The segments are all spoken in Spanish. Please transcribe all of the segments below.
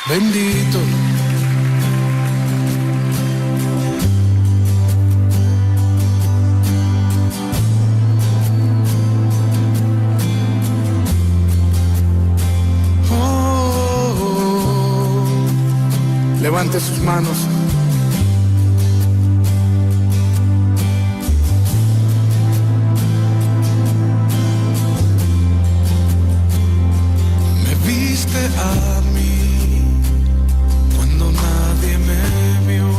bendito. Levante sus manos. Me viste a mí cuando nadie me vio.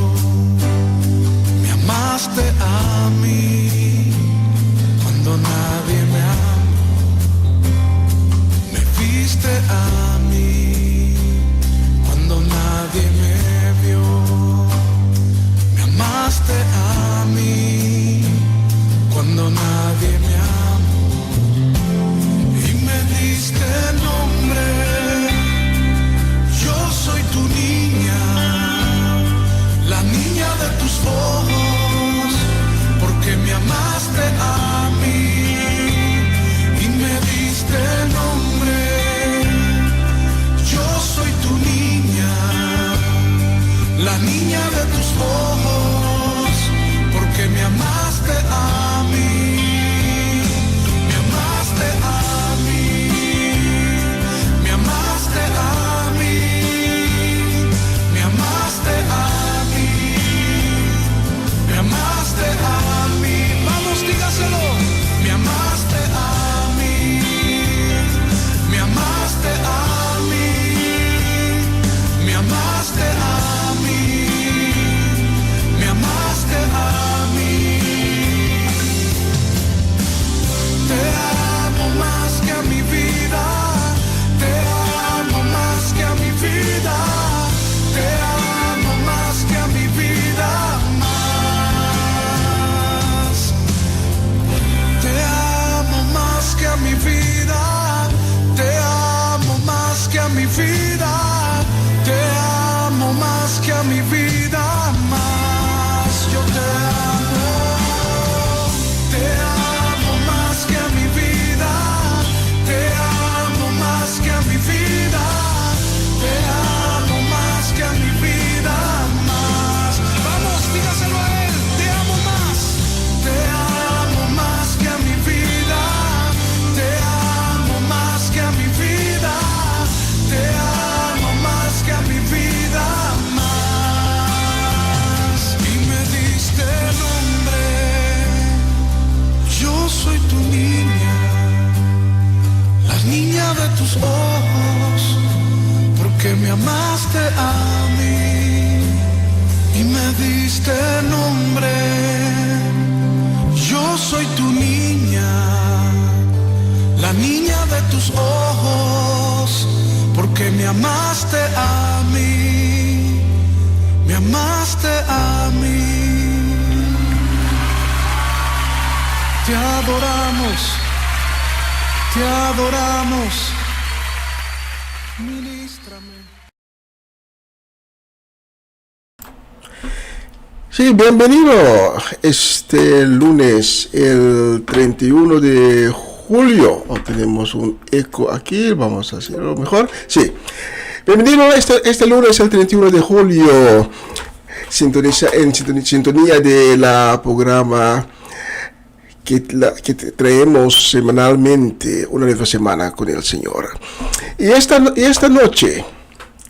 Me amaste a mí cuando nadie me amó. Me viste a mí cuando nadie me vio. Me amaste a mí cuando nadie me amó. Y me diste nombre. Yo soy tu niña, la niña de tus ojos, porque me amaste a mí. Y me diste nombre. Yo soy tu niña, la niña de tus ojos, porque me amaste a mí. Me amaste a mí. Me amaste a mí. Me amaste a mí. Me amaste a mí. Vamos, dígaselo. Me amaste a mí. Me amaste a mí. Me amaste a mí. Me amaste a mí. Te amo más que a mi vida. Te amo más que a mi vida. Te amo más que a mi vida. Más. Te amo más que a mi vida. Te amo más que a mi vida. Te amo más que a mi vida. Más. Yo te amo. Te amo más que a mi vida. Te amo más que a mi vida. Te amo más que a mi vida. Más. Vamos, dígaselo a él. Te amo más. Te amo más que a mi vida. Te amo más que a mi vida. Te amo más que a mi vida. Más. Y me diste nombre. Yo soy tu niña, la niña de tus ojos, porque me amaste a mí y me diste nombre. Yo soy tu niña, la niña de tus ojos, porque me amaste a mí. Me amaste a mí. Te adoramos, te adoramos. Ministrame. Sí, bienvenido este lunes, el 31 de julio. Tenemos un eco aquí, vamos a hacerlo mejor. Sí, bienvenido este lunes, el 31 de julio. Sintonía de la programa que traemos semanalmente, una vez a la semana con el Señor. Y esta noche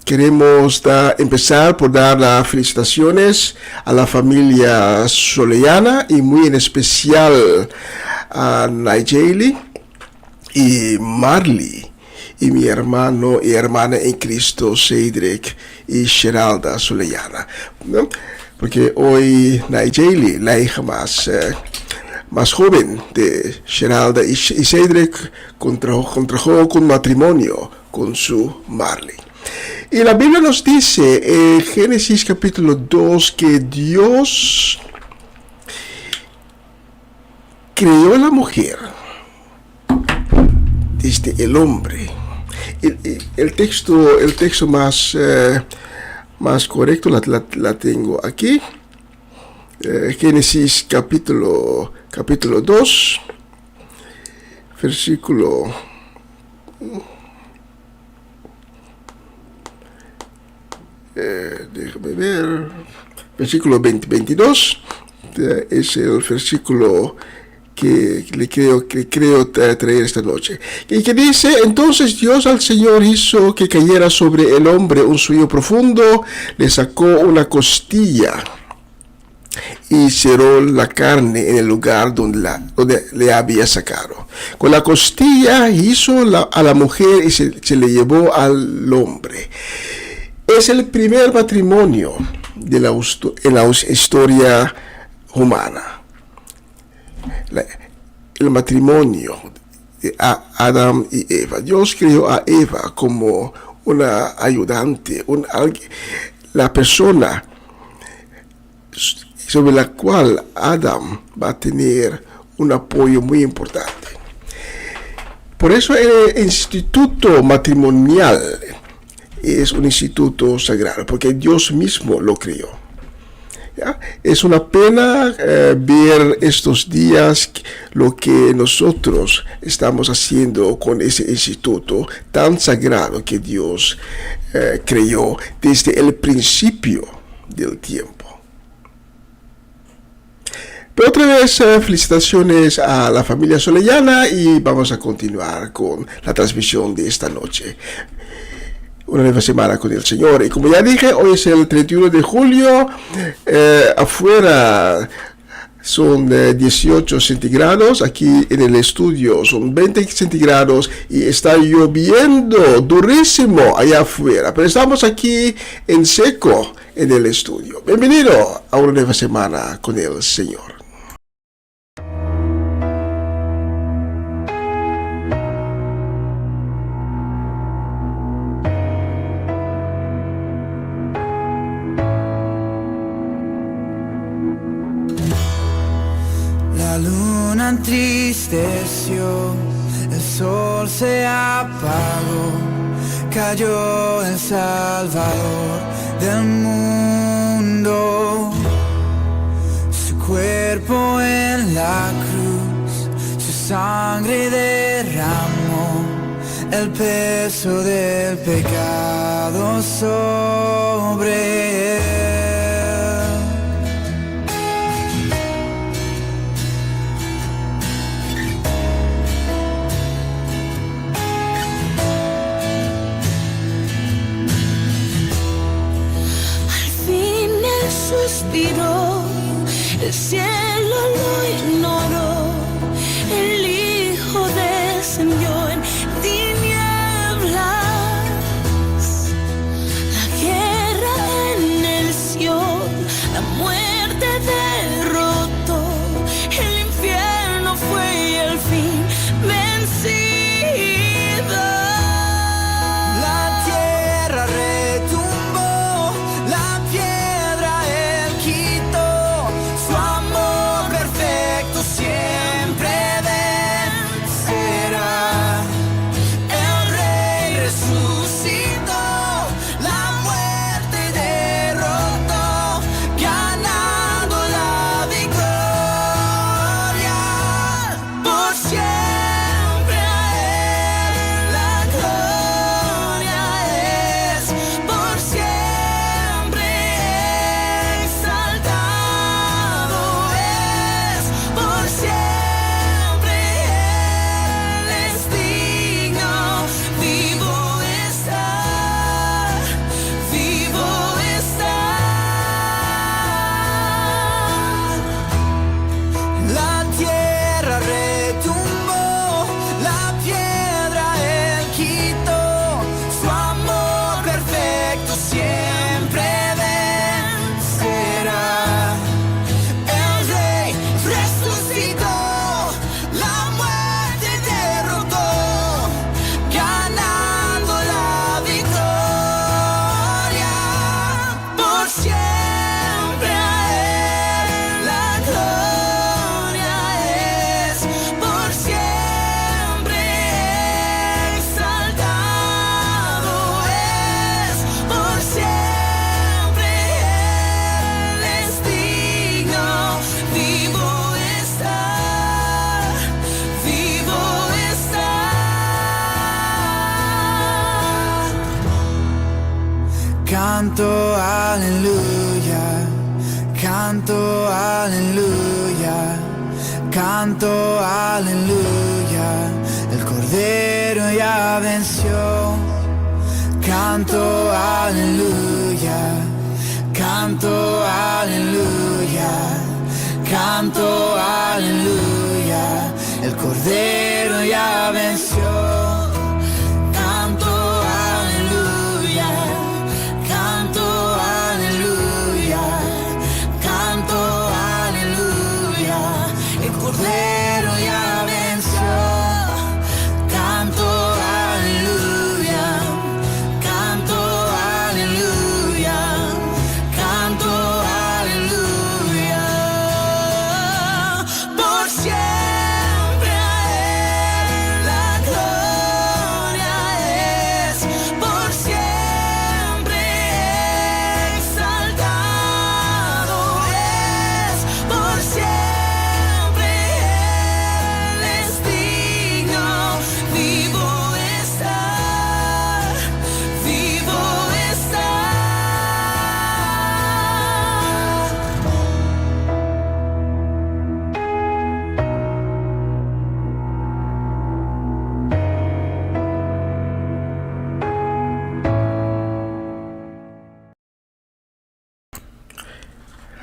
queremos empezar por dar las felicitaciones a la familia Soleyana y muy en especial a Nigeli y Marley y mi hermano y hermana en Cristo Cedric y Geralda Soleyana, ¿no? Porque hoy Nigeli, la hija más joven de Geralda y Cedric, contrajo con matrimonio con su Marley. Y la Biblia nos dice en Génesis capítulo 2 que Dios creó a la mujer desde el hombre. El texto más correcto la tengo aquí. Génesis capítulo 2, versículo déjame ver, versículo 22, es el versículo que creo traer esta noche. Y que dice: entonces Dios al Señor hizo que cayera sobre el hombre un sueño profundo, le sacó una costilla y cerró la carne en el lugar donde le había sacado. Con la costilla hizo a la mujer y se le llevó al hombre. Es el primer matrimonio en la historia humana. El matrimonio de Adán y Eva. Dios creó a Eva como una ayudante, la persona sobre la cual Adán va a tener un apoyo muy importante. Por eso el instituto matrimonial es un instituto sagrado, porque Dios mismo lo creó. ¿Ya? Es una pena ver estos días lo que nosotros estamos haciendo con ese instituto tan sagrado que Dios creó desde el principio del tiempo. Pero otra vez, felicitaciones a la familia Solellana y vamos a continuar con la transmisión de esta noche. Una nueva semana con el Señor. Y como ya dije, hoy es el 31 de julio. Afuera son 18 centígrados. Aquí en el estudio son 20 centígrados. Y está lloviendo durísimo allá afuera. Pero estamos aquí en seco en el estudio. Bienvenido a una nueva semana con el Señor. La luna entristeció, el sol se apagó, cayó el Salvador del mundo. Su cuerpo en la cruz, su sangre derramó el peso del pecado sobre él. Suspiró, el cielo lo ignoró, el Hijo descendió en tinieblas, la guerra en el Sion, la muerte derrotó, el infierno fue el fin vencido. La tierra retumbó, la piedra él quitó, su amor perfecto siempre. Canto aleluya, canto aleluya, canto aleluya. El Cordero ya venció. Canto aleluya, canto aleluya, canto aleluya. El Cordero ya venció.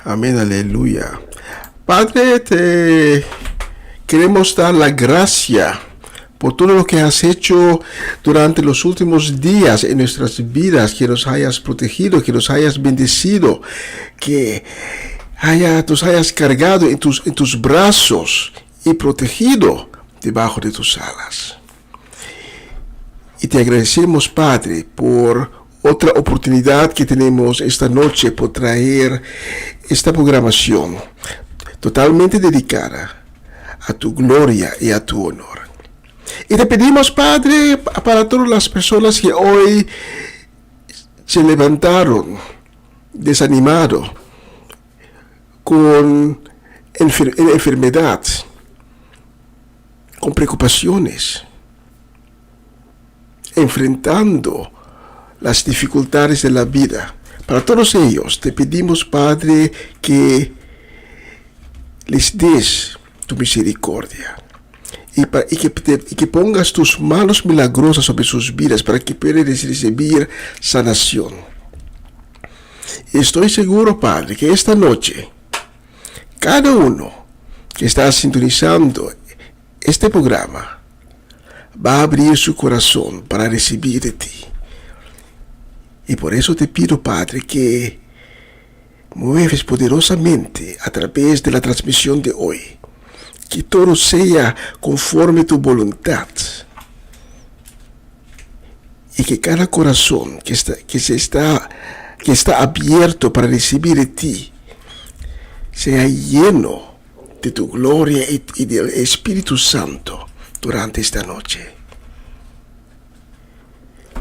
Amén, aleluya. Padre, te queremos dar la gracia por todo lo que has hecho durante los últimos días en nuestras vidas, que nos hayas protegido, que nos hayas bendecido, que nos hayas cargado en tus brazos y protegido debajo de tus alas. Y te agradecemos, Padre, por otra oportunidad que tenemos esta noche por traer esta programación totalmente dedicada a tu gloria y a tu honor. Y te pedimos, Padre, para todas las personas que hoy se levantaron desanimados, con enfermedad, con preocupaciones, enfrentando las dificultades de la vida. Para todos ellos te pedimos, Padre, que les des tu misericordia y que pongas tus manos milagrosas sobre sus vidas para que puedan recibir sanación. Y estoy seguro, Padre, que esta noche cada uno que está sintonizando este programa va a abrir su corazón para recibir de ti. Y por eso te pido, Padre, que mueves poderosamente a través de la transmisión de hoy. Que todo sea conforme tu voluntad. Y que cada corazón que está abierto para recibir de ti sea lleno de tu gloria y del Espíritu Santo durante esta noche.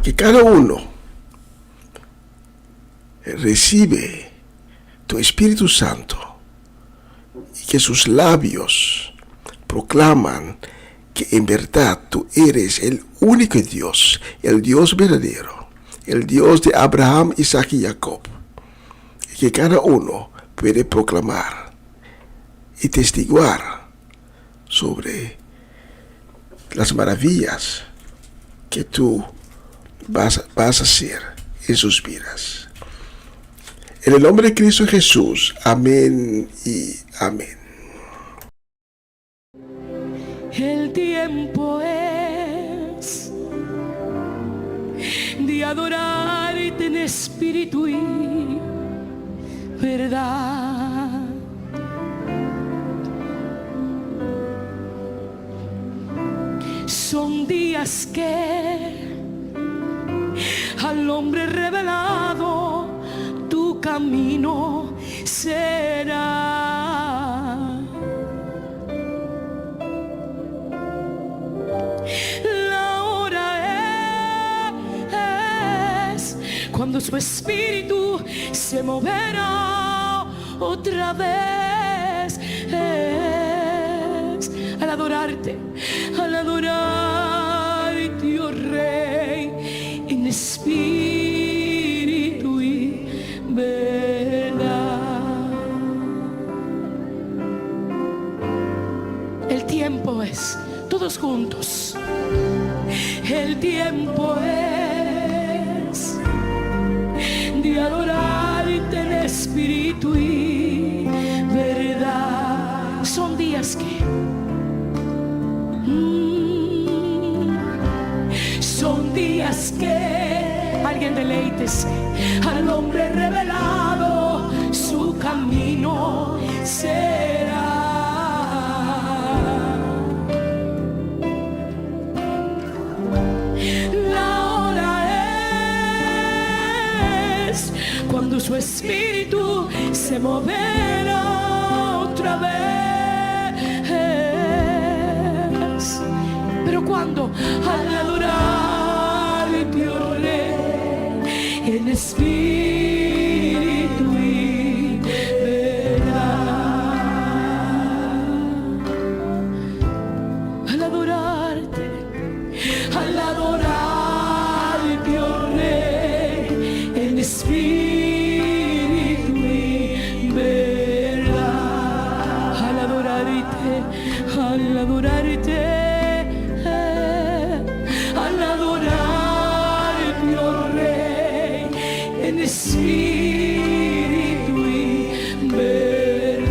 Que cada uno recibe tu Espíritu Santo y que sus labios proclaman que en verdad tú eres el único Dios, el Dios verdadero, el Dios de Abraham, Isaac y Jacob. Y que cada uno puede proclamar y testiguar sobre las maravillas que tú vas a hacer en sus vidas. En el nombre de Cristo Jesús, amén y amén. El tiempo es de adorarte en espíritu y verdad. Son días que al hombre revelado tu camino será. La hora es cuando su espíritu se moverá otra vez. Es al adorarte, oh Rey, en espíritu y El tiempo es de adorarte en espíritu y verdad. Son días que son días que alguien deleítese al hombre revelado, su camino será. Cuando su espíritu se moverá otra vez. Pero cuando al adorarte, oh Rey, en espíritu y verdad, al adorarte, oh Rey, en espíritu. Al adorarte, oh Rey, en espíritu y verdad.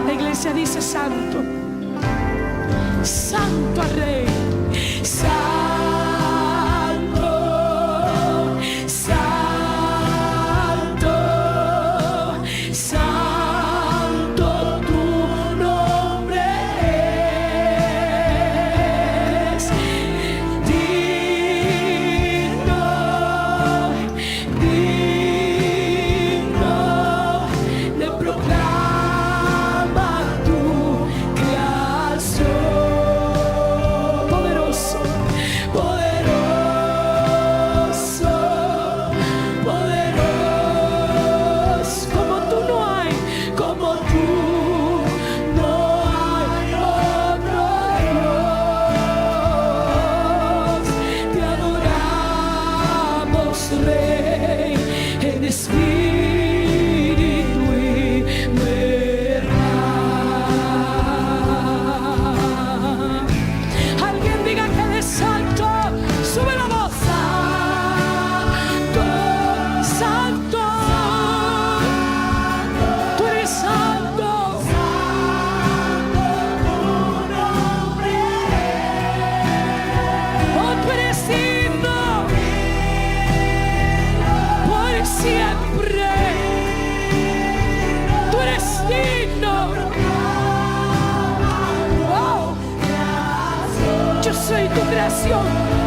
La iglesia dice: santo, santo al Rey, santo, santo, santo.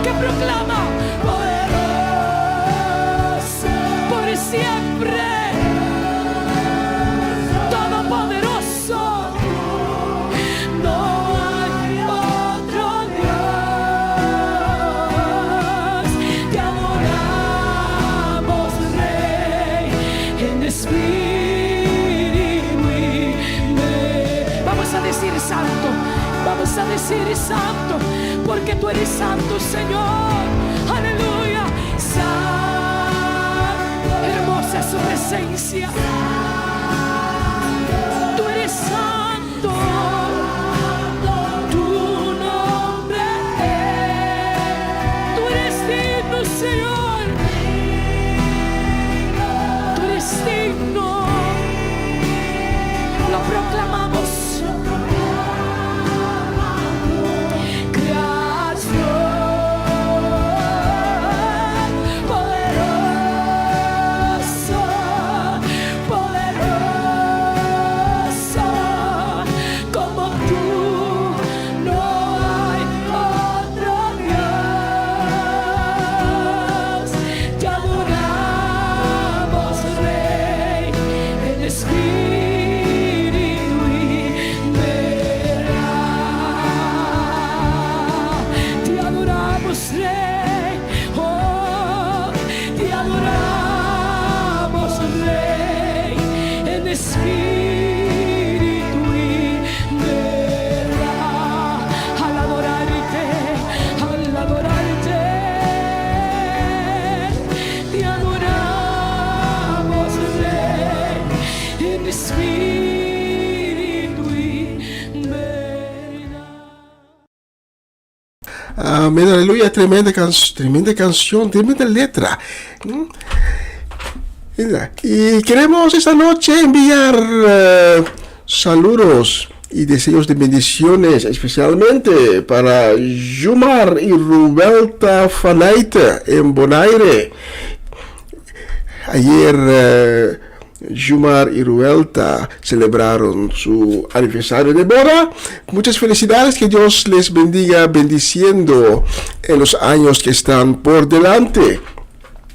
Que proclama poderoso por siempre, todopoderoso. No hay otro Dios. Te adoramos, Rey, en espíritu y verdad. Vamos a decir santo. Vamos a decir santo, porque tú eres santo, Señor. Aleluya. Santo. Hermosa es su presencia. Tú eres santo. Tu nombre es. Tú eres digno, Señor. Tú eres digno. Lo proclamamos. Poderoso, poderoso. Amén, aleluya, tremenda canción, tremenda letra. Y queremos esta noche enviar saludos y deseos de bendiciones, especialmente para Jumar y Rubelta Fanaita en Bonaire. Ayer Jumar y Rubelta celebraron su aniversario de boda. Muchas felicidades, que Dios les bendiga, bendiciendo en los años que están por delante.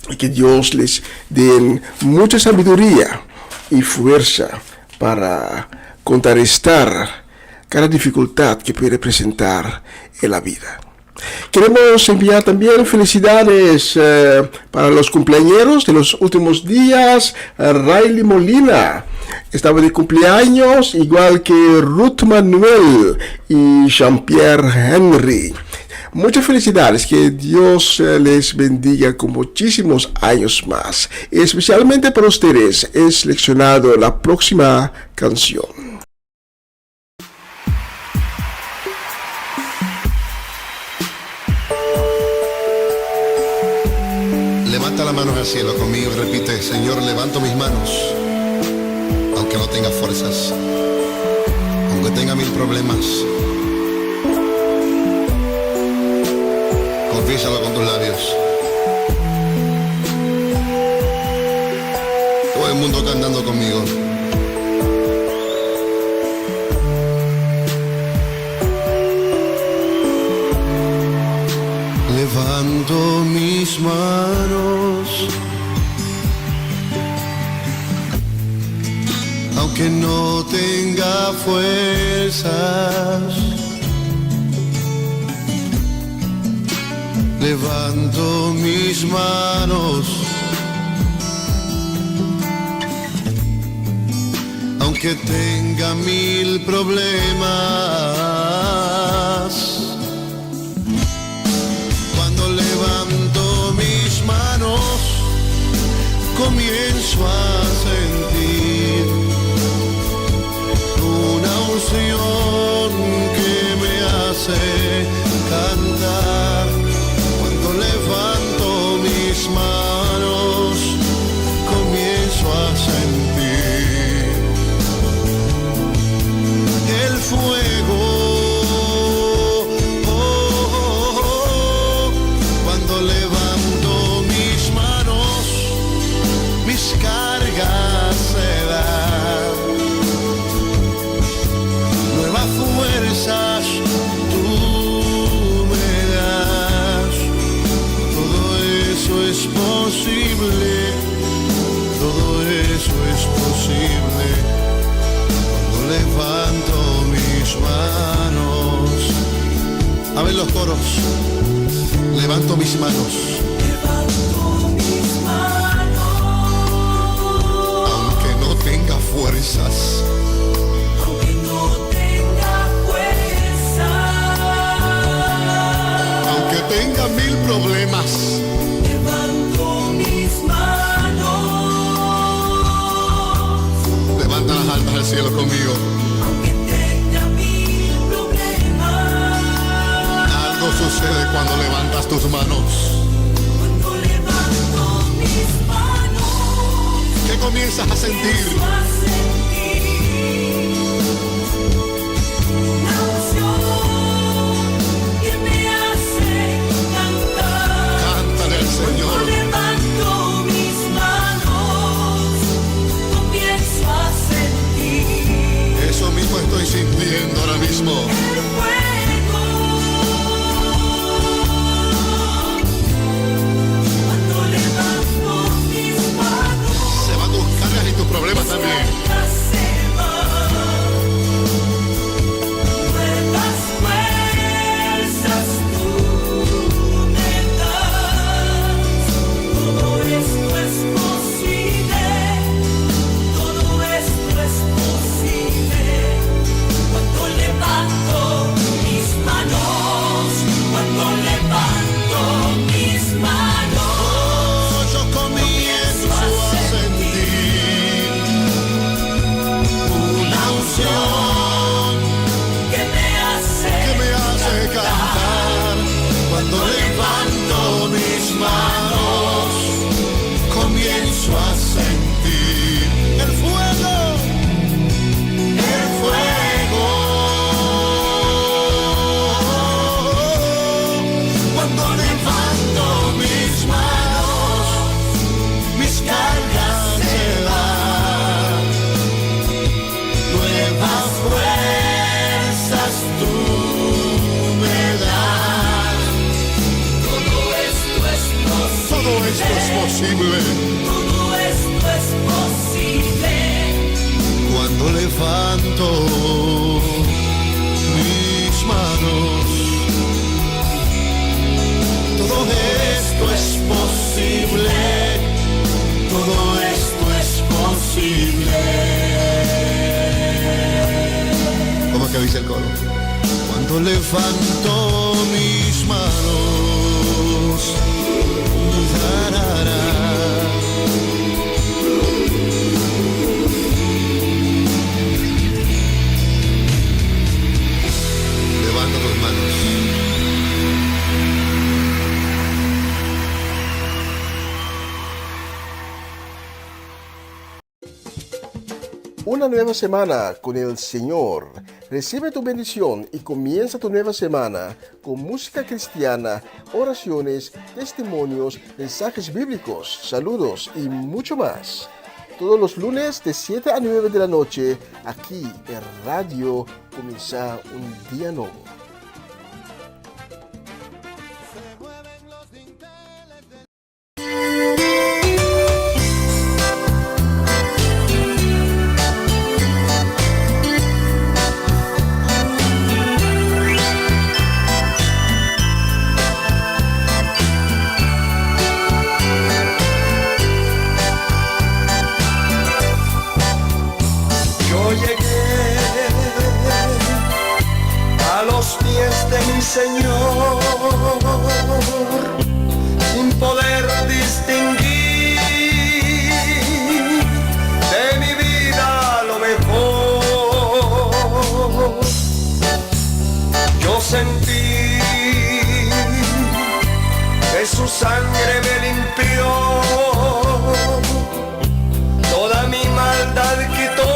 Y que Dios les dé mucha sabiduría y fuerza para contrarrestar cada dificultad que puede presentar en la vida. Queremos enviar también felicidades para los cumpleañeros de los últimos días. Riley Molina estaba de cumpleaños, igual que Ruth Manuel y Jean-Pierre Henry. Muchas felicidades, que Dios les bendiga con muchísimos años más. Y especialmente para ustedes he seleccionado la próxima canción. Levanta las manos al cielo conmigo y repite: Señor, levanto mis manos, aunque no tenga fuerzas, aunque tenga mil problemas. Confiésalo con tus labios. Todo el mundo cantando conmigo. Levanto mis manos, aunque no tenga fuerzas. Levanto mis manos, aunque tenga mil problemas. Cuando levanto mis manos, comienzo a sentir una unción que me hace cantar. Levanto mis manos, comienzo a sentir el fuego. Cuando levanto mis manos, mis cargas se dan. Nuevas fuerzas tú me das. Eso es posible, todo eso es posible. Cuando levanto mis manos. A ver los coros. Levanto mis manos. Levanto mis manos. Aunque no tenga fuerzas. Aunque no tenga fuerzas. Aunque tenga mil problemas. Levanto mis manos. Levanta las altas al cielo conmigo. Aunque tenga mil problemas. Algo sucede cuando levantas tus manos. Cuando levanto mis manos. ¿Qué comienzas a sentir? Comienzo a sentir una unción que me hace cantar. Cántale al Señor. Cuando levanto mis manos, comienzo a sentir Eso mismo estoy sintiendo ahora mismo. el fuego. Cuando levanto mis manos, Se van tus cargas y tus problemas también. fuerzas posible. Todo esto es posible. Cuando levanto mis manos, todo esto es posible. Todo esto es posible. ¿Cómo es que dice el coro? Cuando levanto mis manos, levanta tus manos. Una nueva semana con el Señor. Recibe tu bendición y comienza tu nueva semana con música cristiana, oraciones, testimonios, mensajes bíblicos, saludos y mucho más. Todos los lunes de 7 a 9 de la noche, aquí en Radio Comienza un Día Nuevo. Señor, sin poder distinguir de mi vida lo mejor. Yo sentí que su sangre me limpió, toda mi maldad quitó.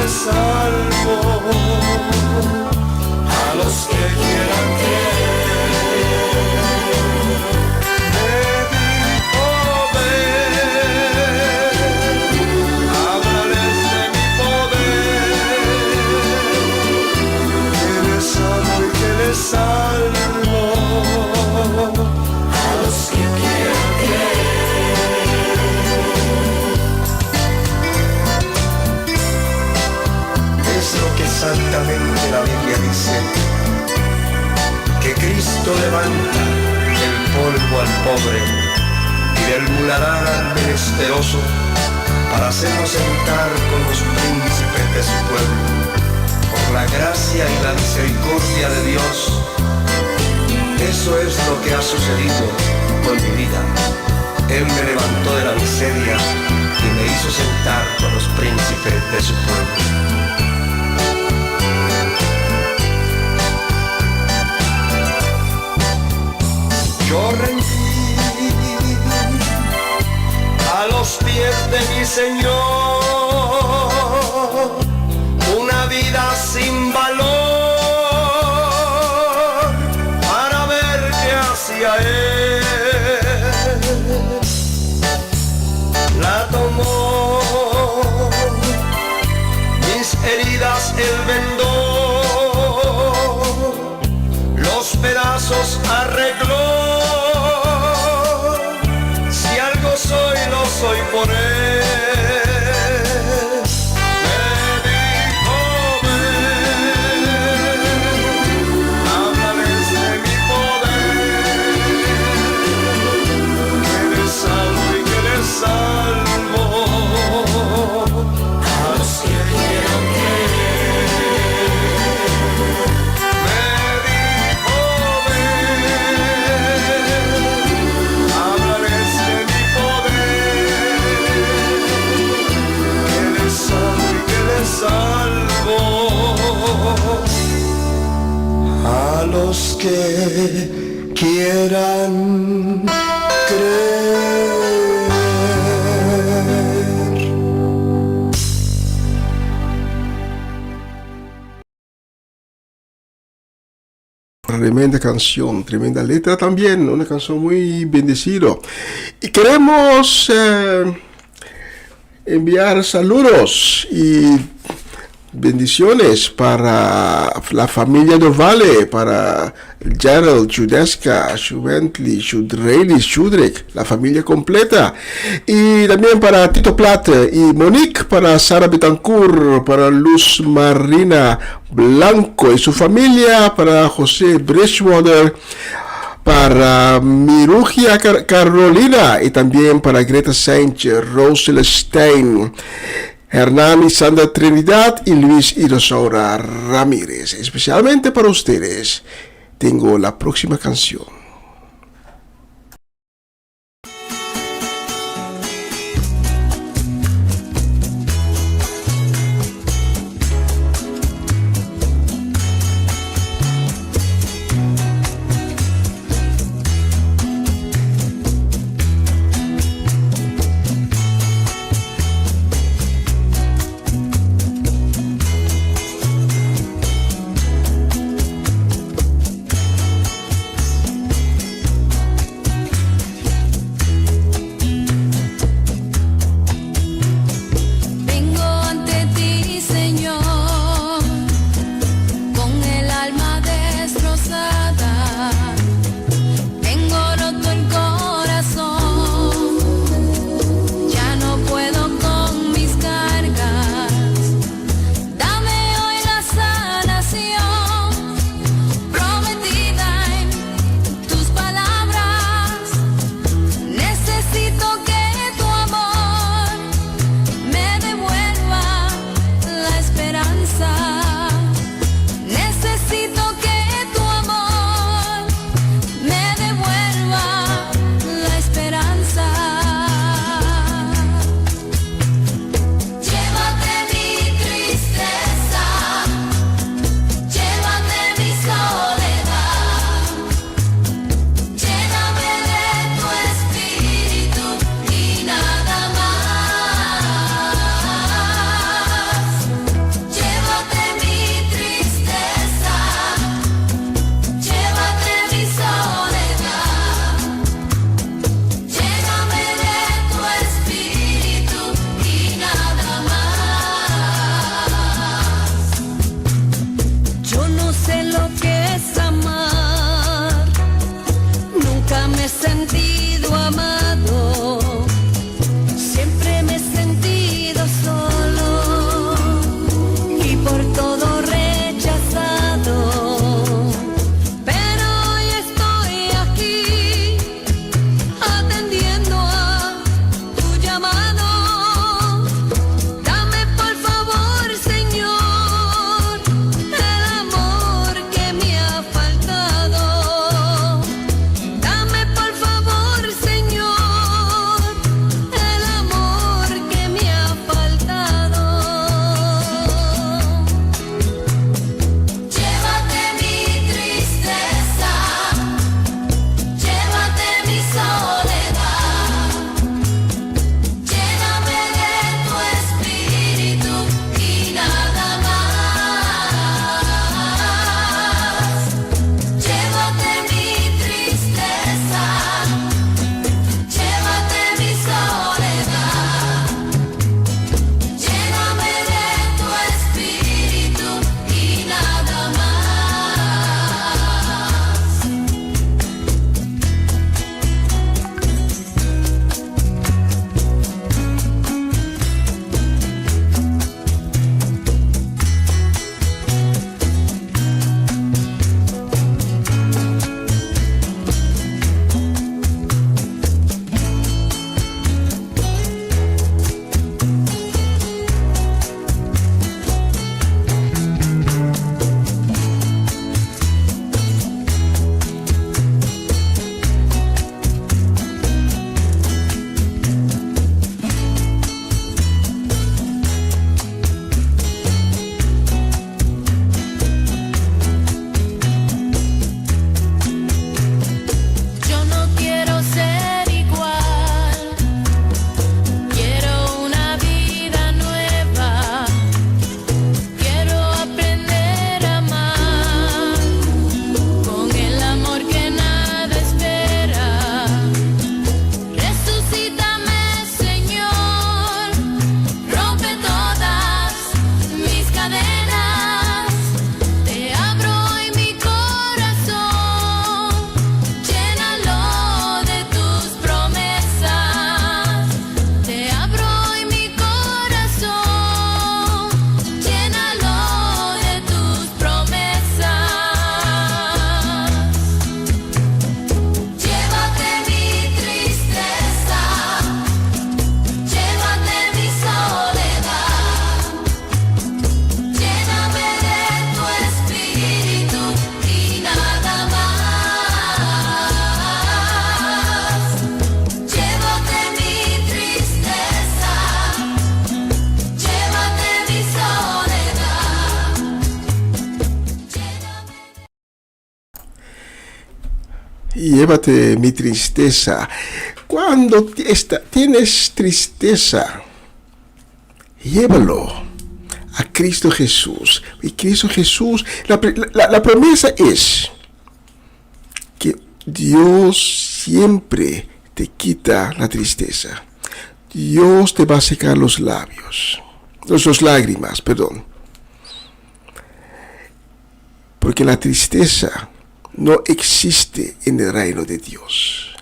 Salvo a los que quieran creer. Me dijo ven, háblales de mi poder, que les amo y que les salvo a los que quieran creer. Exactamente la Biblia dice que Cristo levanta del polvo al pobre y del muladar al menesteroso para hacernos sentar con los príncipes de su pueblo. Por la gracia y la misericordia de Dios, eso es lo que ha sucedido con mi vida. Él me levantó de la miseria y me hizo sentar con los príncipes de su pueblo. Yo rendí a los pies de mi Señor una vida sin valor para ver qué hacía Él. La tomó, mis heridas Él vendó, los pedazos arregló. Soy por él. Me dijo ven, háblales de mi poder, que les amo y que les salvo a los que quieran creer. Me dijo ven, háblales de mi salvo a los que quieran creer. Tremenda canción, tremenda letra también, una canción muy bendecida. Y queremos enviar saludos y bendiciones para la familia Dovale, para Gerald, Judeska, Bentley, Shudreylis, Shudrek, la familia completa. Y también para Tito Plata y Monique, para Sara Betancourt, para Luz Marina Blanco y su familia, para José Bridgewater, para Mirugia Carolina y también para Greta Sánchez, Rosel Stein, Hernán y Sandra Trinidad y Luis y Rosaura Ramírez. Especialmente para ustedes tengo la próxima canción. llévate mi tristeza. Cuando tienes tristeza, llévalo a Cristo Jesús. Y Cristo Jesús, la promesa es que Dios siempre te quita la tristeza. Dios te va a secar los lágrimas, perdón. Porque la tristeza no existe en el reino de Dios.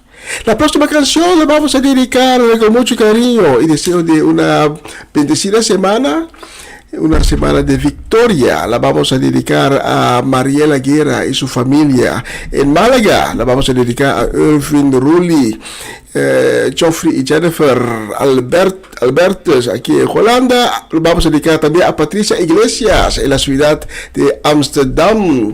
La próxima canción la vamos a dedicar con mucho cariño y deseo de una bendecida semana. Una semana de victoria. La vamos a dedicar a Mariela Guerra y su familia en Málaga. La vamos a dedicar a Irvin Rulli, Geoffrey y Jennifer Albertus aquí en Holanda. Lo vamos a dedicar también a Patricia Iglesias en la ciudad de Amsterdam,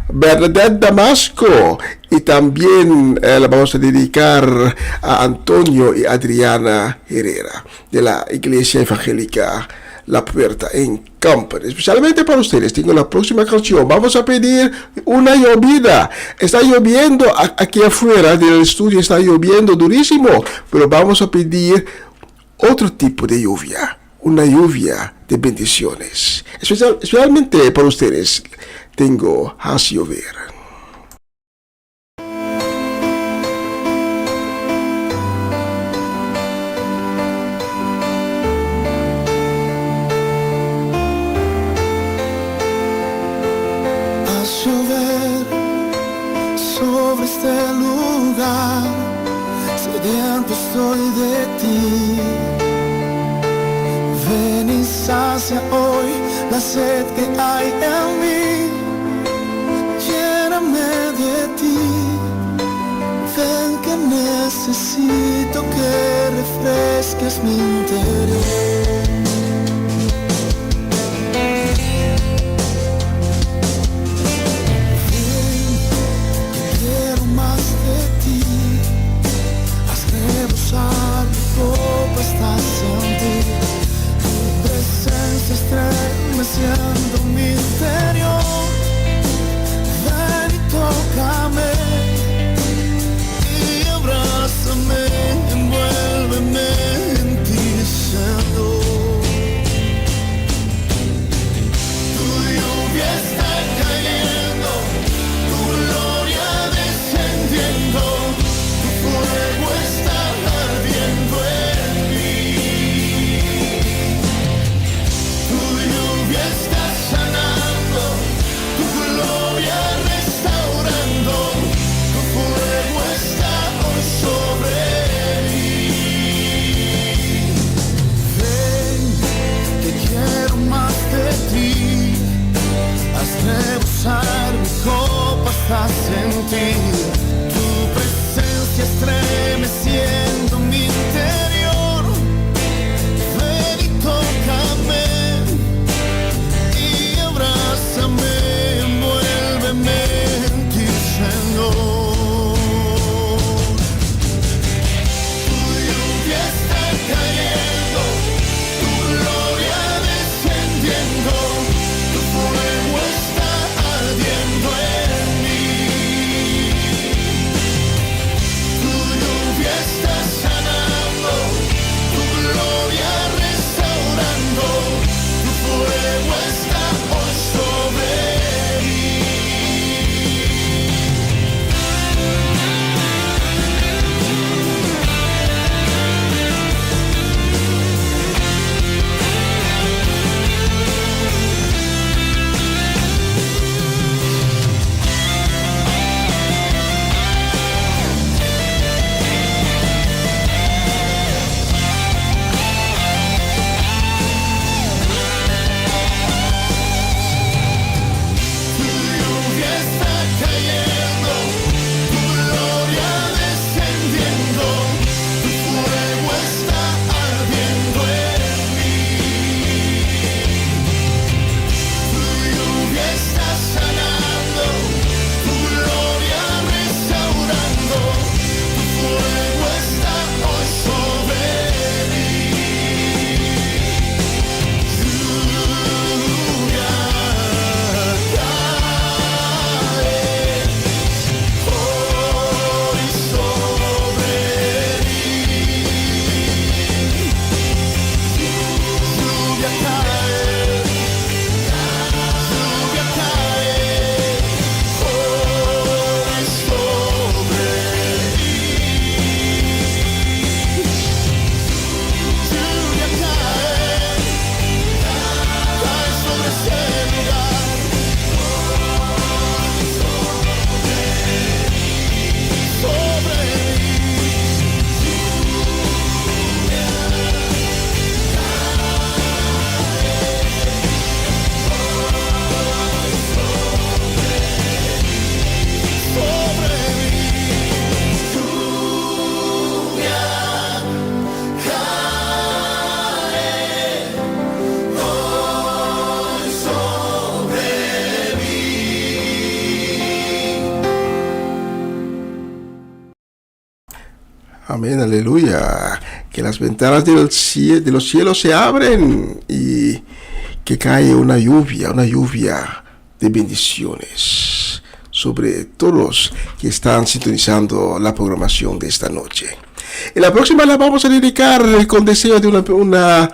Bernadette Damasco, y también la vamos a dedicar a Antonio y Adriana Herrera de la Iglesia Evangélica La Puerta en Camper. Especialmente para ustedes tengo la próxima canción. Vamos a pedir una llovida. Está lloviendo aquí afuera del estudio, está lloviendo durísimo, pero vamos a pedir otro tipo de lluvia, una lluvia de bendiciones. Especialmente para ustedes tengo Haz Llover. Este lugar, sediento estoy de ti. Ven y sacia hoy la sed que hay en mí. Lléname de ti. Ven que necesito que refresques mi interior. Mi copa está en ti, tu presencia estremeciendo mi interior. Ven y tócame y abrázame, envuélveme en ti, Señor. Tu lluvia está cayendo, tu gloria descendiendo, tu fuego está ardiendo en mí. Tu lluvia está sanando, tu gloria restaurando, tu fuego está hoy sobre mí. Ven, que quiero más de ti. Haz rebosar mi copa, estás en ti. Tu presencia estremeciendo mi interior. Ven y tócame y abrázame, envuélveme en ti, Señor. Tu lluvia está cayendo, tu gloria descendiendo, tu fuego está ardiendo en mí. Amén, aleluya. Que las ventanas de los cielos se abren y que cae una lluvia de bendiciones sobre todos que están sintonizando la programación de esta noche. En la próxima la vamos a dedicar con deseo de una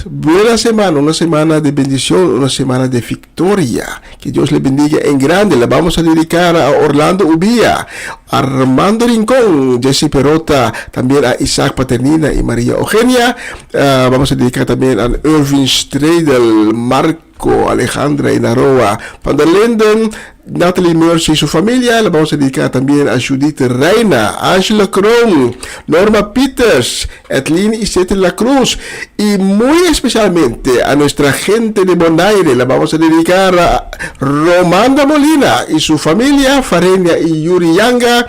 buena semana, una semana de bendición, una semana de victoria. Que Dios le bendiga en grande. La vamos a dedicar a Orlando Ubía, Armando Rincón, Jesse Perota, también a Isaac Paternina y María Eugenia. Vamos a dedicar también a Irving Stradel, Marco, Alejandra Inaroa, Panda Linden, Natalie Mercy y su familia. La vamos a dedicar también a Judith Reina, Angela Cron, Norma Peters, Edlin y Sete La Cruz, y muy especialmente a nuestra gente de Bonaire. La vamos a dedicar a Romanda Molina y su familia, Farenia y Yuri Yanga,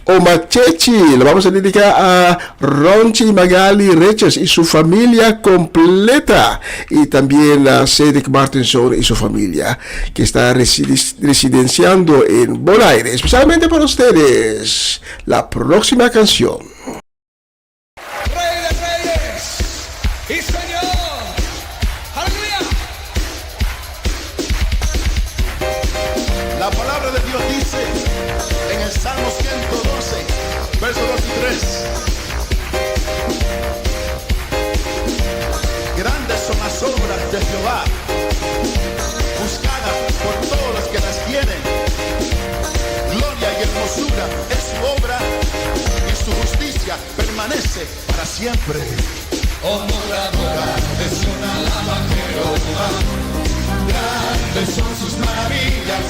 Omachechi. La vamos a dedicar a Ronchi Magali Reches y su familia completa, y también a Cedric Martinson y su familia que está residenciando en Bonaire. Especialmente para ustedes, la próxima canción. Rey de Reyes y Señor, aleluya. La palabra de Dios dice en el Salmo 112, versos 2 y 3: Grandes son las obras de Jehová, buscadas por todos los que las tienen. Gloria y hermosura es su obra, y su justicia permanece para siempre. Oh, moradora de Sion, alaba a Jehová. Grandes son sus maravillas.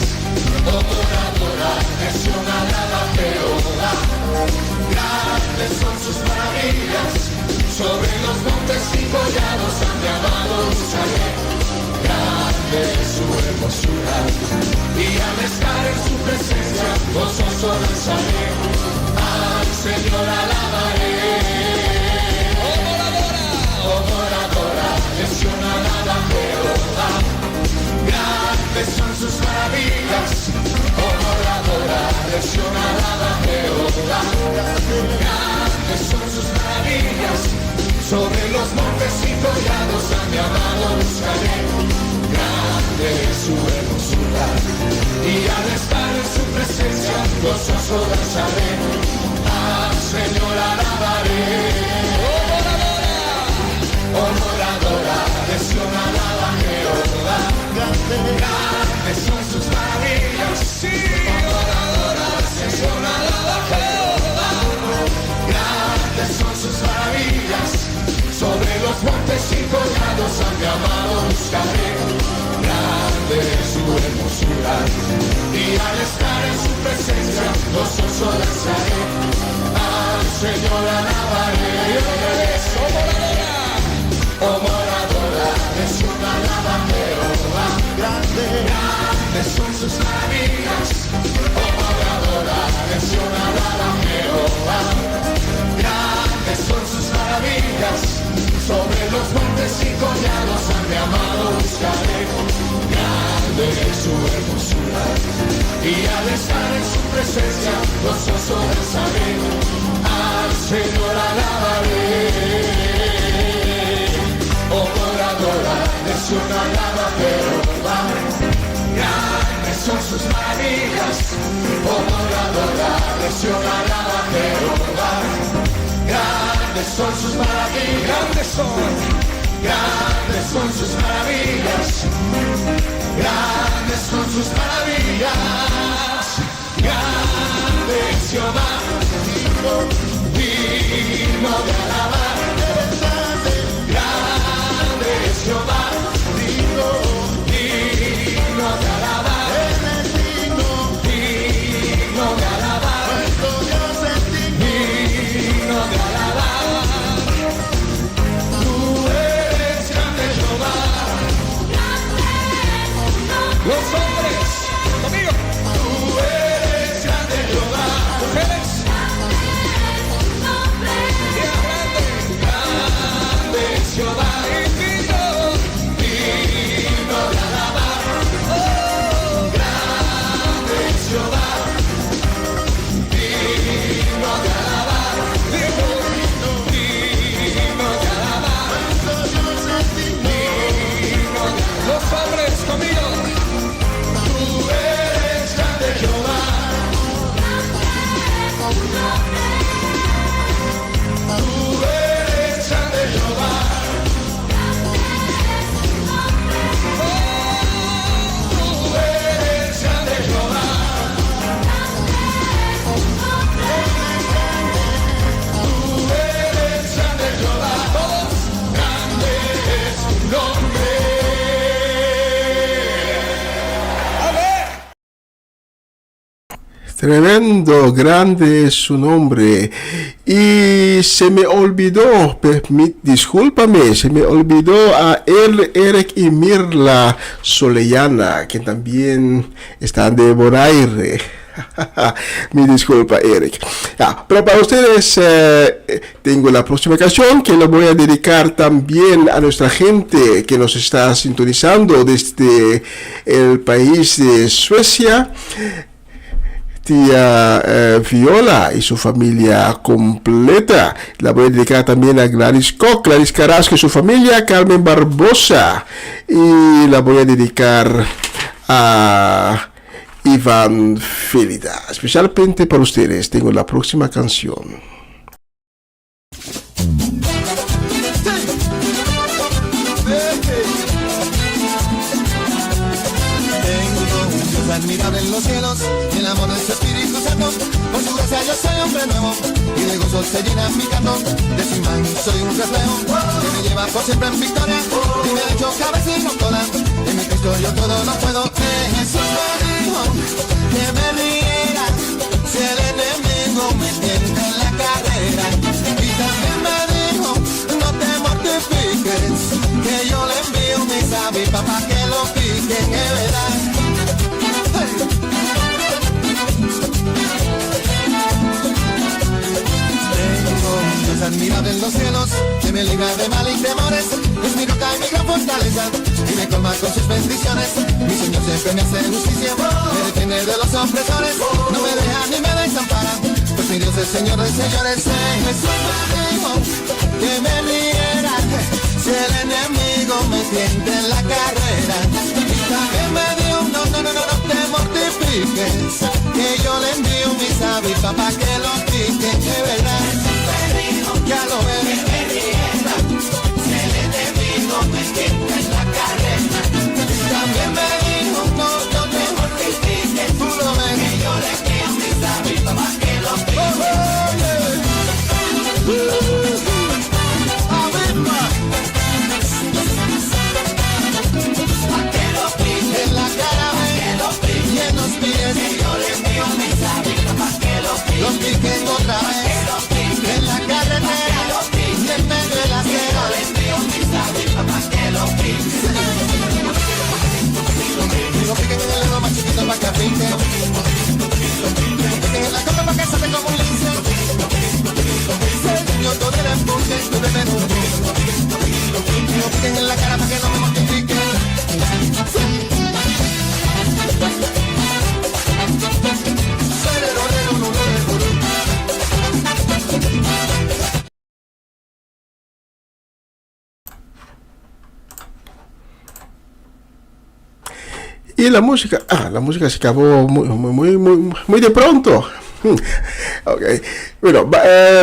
Oh, moradora de Sion, alaba a Jehová. Grandes son sus maravillas. Sobre los montes y collados han llamado Jerusalén. Grande es su hermosura, y al estar en su presencia gozoso danzaré. Al Señor alabaré. Oh, moradora de Sion, alaba a Jehová. Grandes son sus maravillas. Oh, moradora de Sion, alaba a Jehová. Grandes son sus maravillas. Sobre los montes y collados a mi amado buscaré. Grande es su hermosura, y al estar en su presencia gozoso danzaré. Al Señor alabaré. Oh, moradora de Sion, alaba a Jehová. Grandes son sus maravillas. Oh, moradora de Sion, alaba a Jehová. Grandes son sus maravillas. Sobre los montes y collados a mi amado buscaré. Grande es su hermosura, y al estar en su presencia gozoso danzaré. Al Señor alabaré. Oh, moradora de Sion, alaba a Jehová. Grandes son sus maravillas. Oh, moradora de Sion, alaba a Jehová. Grandes son sus maravillas. Sobre los montes y collados a mi amado buscaré. Grande es su hermosura, y al estar en su presencia gozoso danzaré. Al Señor alabaré. Oh, moradora de Sion, alaba a Jehová. Grandes son sus maravillas. Oh, moradora de Sion, alaba a Jehová. Grandes son sus maravillas. Grandes son sus maravillas. Grandes son sus maravillas. Grande es Jehová, digno de alabar. Grande es Jehová, digno de alabar. Digno de alabar. Digno de alabar. Tú eres grande, Jehová. Los hombres, conmigo. Tú eres grande, Jehová. Mujeres. Tremendo, grande es su nombre. Y se me olvidó, discúlpame, se me olvidó a Eric y Mirla Soleyana, que también están de Bonaire. Mi disculpa, Eric. Pero para ustedes tengo la próxima canción que la voy a dedicar también a nuestra gente que nos está sintonizando desde el país de Suecia. Tía Viola y su familia completa. La voy a dedicar también a Gladys Koch, Gladys Carrasco y su familia, Carmen Barbosa. Y la voy a dedicar a Iván Félida. Especialmente para ustedes tengo la próxima canción. Admirable en los cielos, el amor de su Espíritu Santo, por su gracia yo soy hombre nuevo, y de gozo se llena mi canto, de su imán soy un reflejo, que me lleva por siempre en victoria, y me ha hecho cabeza y no cola, en mi Cristo yo todo lo puedo, Jesús me dijo, que me riera, si el enemigo me tienta en la carrera, y también me dijo, no te mortifiques, que yo le envío mis avispas para que lo piquen, es verdad. Dios admirable en los cielos, que me libra de mal y temores, es mi roca y mi gran fortaleza, y me colma con sus bendiciones. Mi Señor siempre me hace justicia, me defiende de los opresores, no me deja ni me desampara, pues mi Dios es Señor de señores. Jesús me dijo que me riera, si el enemigo me tiente en la carrera, y también me dijo, no te mortifiques, que yo le envío mis avispas para que lo piquen, que verdad. Ya lo ves, que me rienda, si el enemigo me tienta en la carrera. También me dijo, no te mortifiques, tú lo ves, que yo le envío mis avispas para que lo piquen. Pa' que lo piquen en la cara, y en los pies, que yo le envío mis avispas pa' que los piquen otra vez. En la carretera, y en medio de la acera, le envío mis avispas pa' que lo piquen. Lo piquen en el dedo más chiquito pa' que piquen. Lo piquen en la copa pa' que salte como un lince. Yo todo el empuje, tú de menos. Lo piquen en la cara pa' que no me mortifiquen. Y la música se acabó muy de pronto. Okay. Bueno,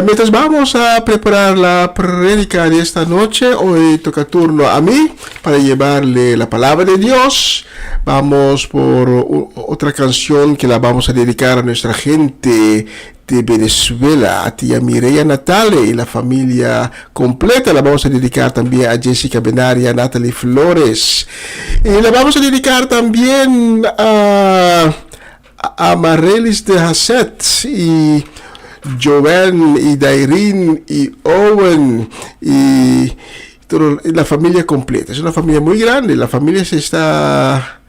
mientras vamos a preparar la prédica de esta noche, hoy toca turno a mí para llevarle la palabra de Dios. Vamos por otra canción que la vamos a dedicar a nuestra gente de Venezuela, a tía Mireya Natale y la familia completa. La vamos a dedicar también a Jessica Benaria, a Natalie Flores. Y la vamos a dedicar también a Marelis de Hasset y Joven y Dairin y Owen y la familia completa. Es una familia muy grande, la familia se está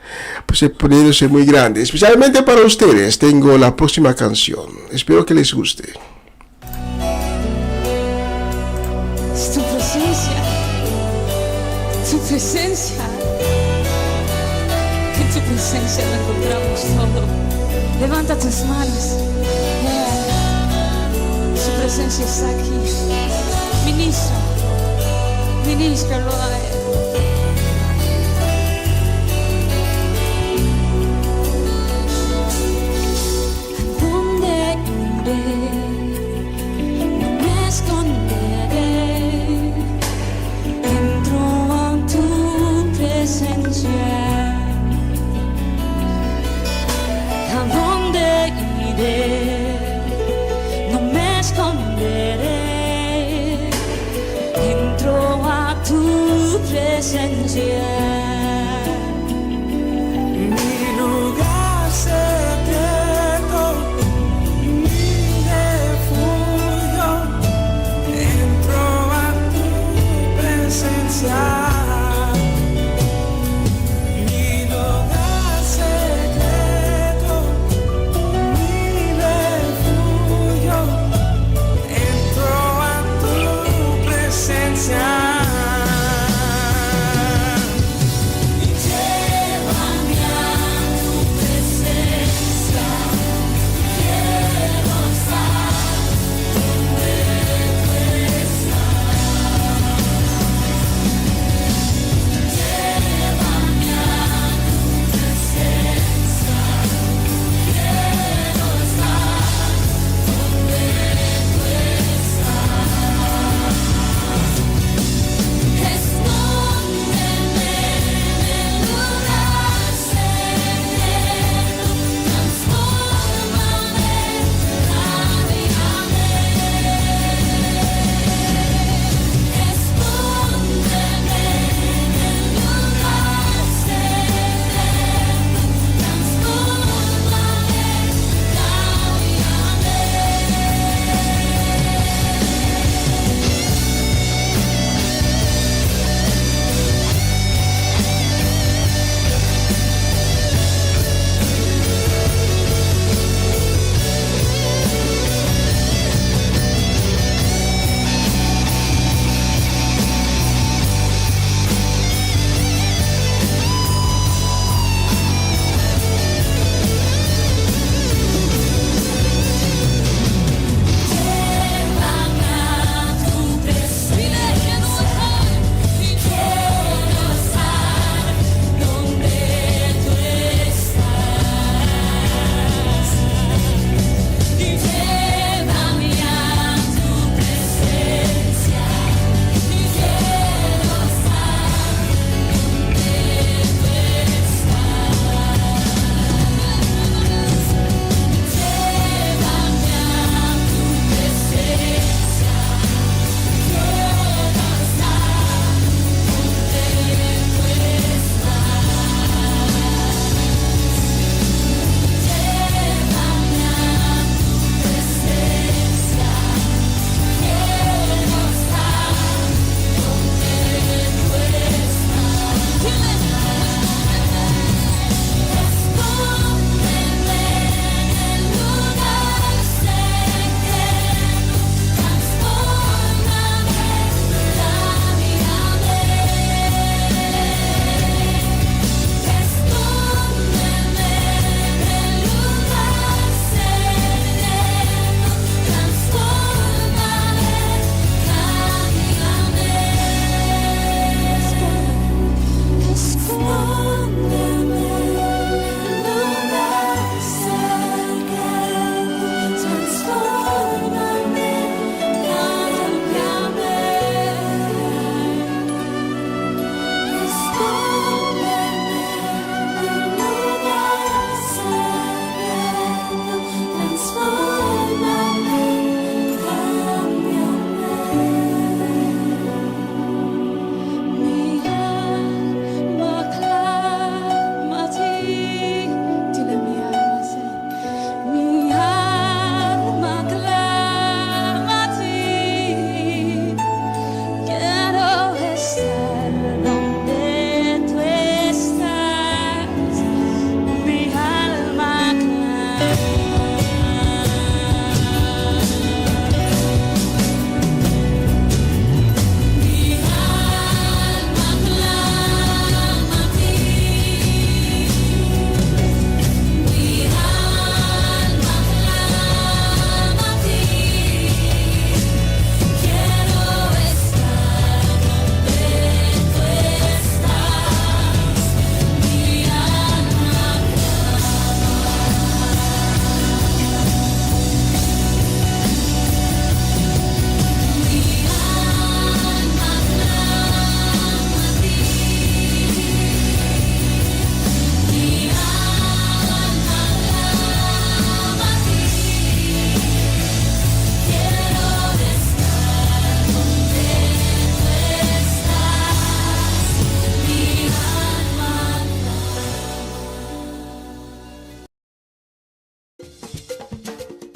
poniéndose muy grande. Especialmente para ustedes tengo la próxima canción, espero que les guste. Es tu presencia, en tu presencia lo encontramos todo. Levanta tus manos. Su presencia está aquí. Ministralo a Él. ¿Dónde iré? No me esconderé. Entro a tu presencia. ¿A dónde iré? No me esconderé. Entro a tu presencia. Mi lugar secreto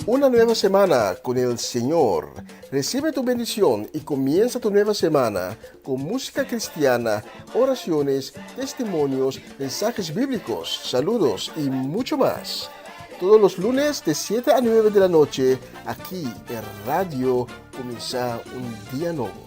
Una nueva semana con el Señor. Recibe tu bendición y comienza tu nueva semana con música cristiana, oraciones, testimonios, mensajes bíblicos, saludos y mucho más. Todos los lunes de 7 a 9 de la noche, aquí en Radio Comienza un Día Nuevo.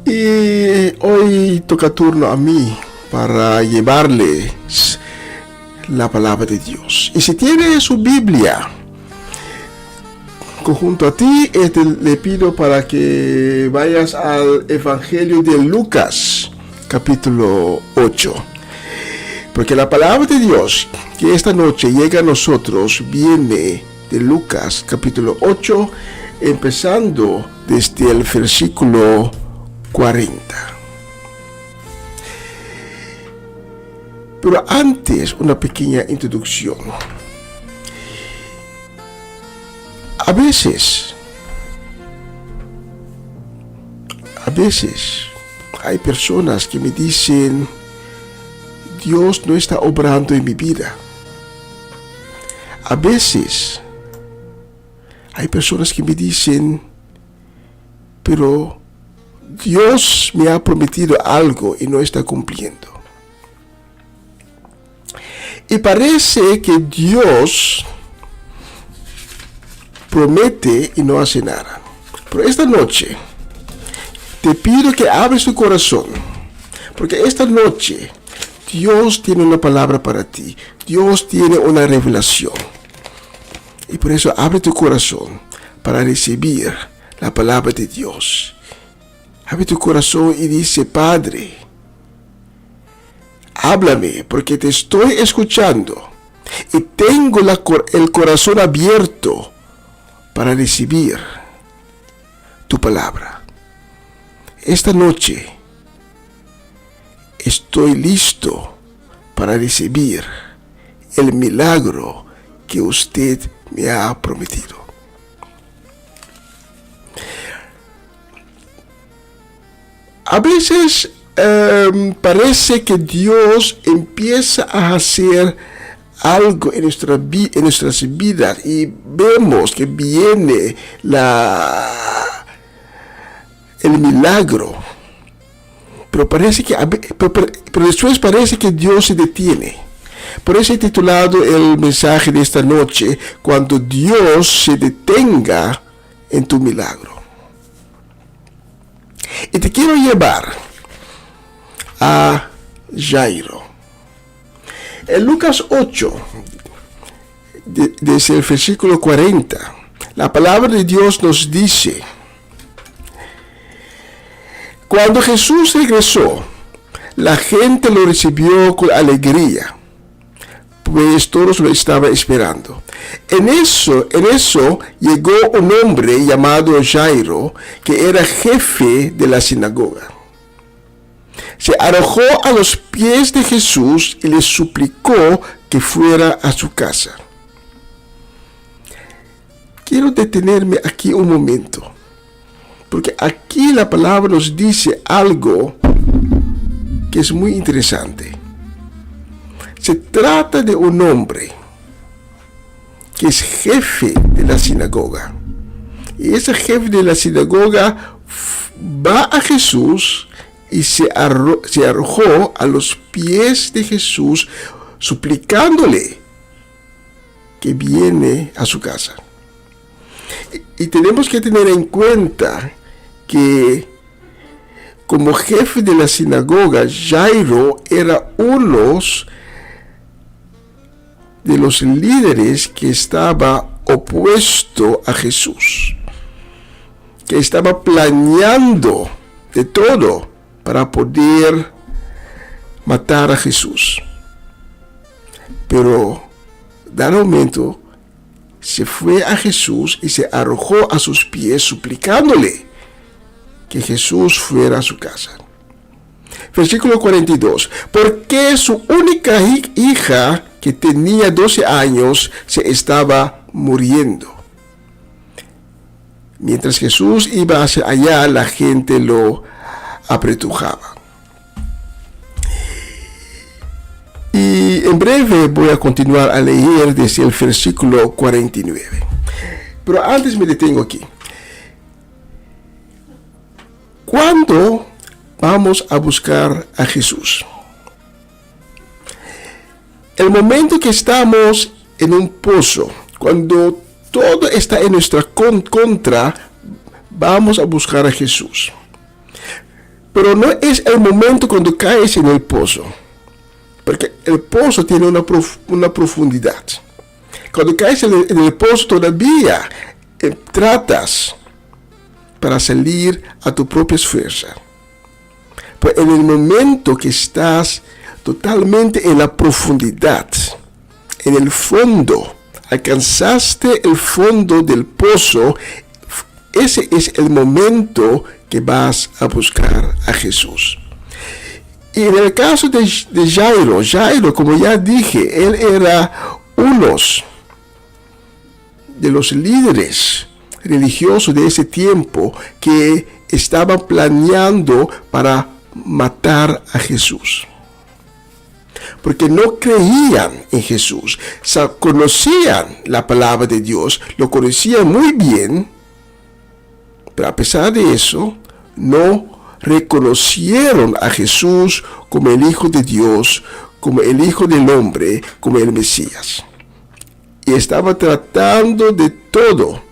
Y hoy toca turno a mí para llevarles la palabra de Dios. Y si tiene su Biblia junto a ti, le pido para que vayas al Evangelio de Lucas, capítulo 8. Porque la palabra de Dios que esta noche llega a nosotros viene de Lucas, capítulo 8, empezando desde el versículo 40. Pero antes, una pequeña introducción. A veces hay personas que me dicen: Dios no está obrando en mi vida. A veces hay personas que me dicen: pero Dios me ha prometido algo y no está cumpliendo. Y parece que Dios promete y no hace nada. Pero esta noche te pido que abres tu corazón, porque esta noche Dios tiene una palabra para ti. Dios tiene una revelación. Y por eso abre tu corazón para recibir la palabra de Dios. Abre tu corazón y dice: Padre, háblame, porque te estoy escuchando y tengo el corazón abierto para recibir tu palabra. Esta noche estoy listo para recibir el milagro que usted me ha prometido. A veces parece que Dios empieza a hacer algo en nuestras vidas y vemos que viene el milagro, pero después parece que Dios se detiene. Por eso he titulado el mensaje de esta noche: cuando Dios se detenga en tu milagro. Y te quiero llevar a Jairo. En Lucas 8, desde el versículo 40, la palabra de Dios nos dice: cuando Jesús regresó, la gente lo recibió con alegría, pues todos lo estaban esperando. En eso llegó un hombre llamado Jairo, que era jefe de la sinagoga. Se arrojó a los pies de Jesús y le suplicó que fuera a su casa. Quiero detenerme aquí un momento, porque aquí la palabra nos dice algo que es muy interesante. Se trata de un hombre que es jefe de la sinagoga. Y ese jefe de la sinagoga va a Jesús y se arrojó a los pies de Jesús, suplicándole que viene a su casa. Y tenemos que tener en cuenta que como jefe de la sinagoga, Jairo era uno de los líderes que estaba opuesto a Jesús, que estaba planeando de todo para poder matar a Jesús. Pero, dado momento, se fue a Jesús y se arrojó a sus pies suplicándole que Jesús fuera a su casa. Versículo 42. Porque su única hija, que tenía 12 años, se estaba muriendo. Mientras Jesús iba hacia allá, la gente lo apretujaba. Y en breve voy a continuar a leer desde el versículo 49. Pero antes me detengo aquí. ¿Cuándo vamos a buscar a Jesús? El momento que estamos en un pozo, cuando todo está en nuestra contra, vamos a buscar a Jesús. Pero no es el momento cuando caes en el pozo, porque el pozo tiene una profundidad. Cuando caes en el pozo todavía tratas para salir a tu propia fuerza. Pero en el momento que estás totalmente en la profundidad, en el fondo, alcanzaste el fondo del pozo, ese es el momento que vas a buscar a Jesús. Y en el caso de Jairo, como ya dije, él era uno de los líderes religiosos de ese tiempo que estaban planeando para matar a Jesús. Porque no creían en Jesús, conocían la palabra de Dios, lo conocían muy bien, pero a pesar de eso, no reconocieron a Jesús como el Hijo de Dios, como el Hijo del Hombre, como el Mesías. Y estaban tratando de todo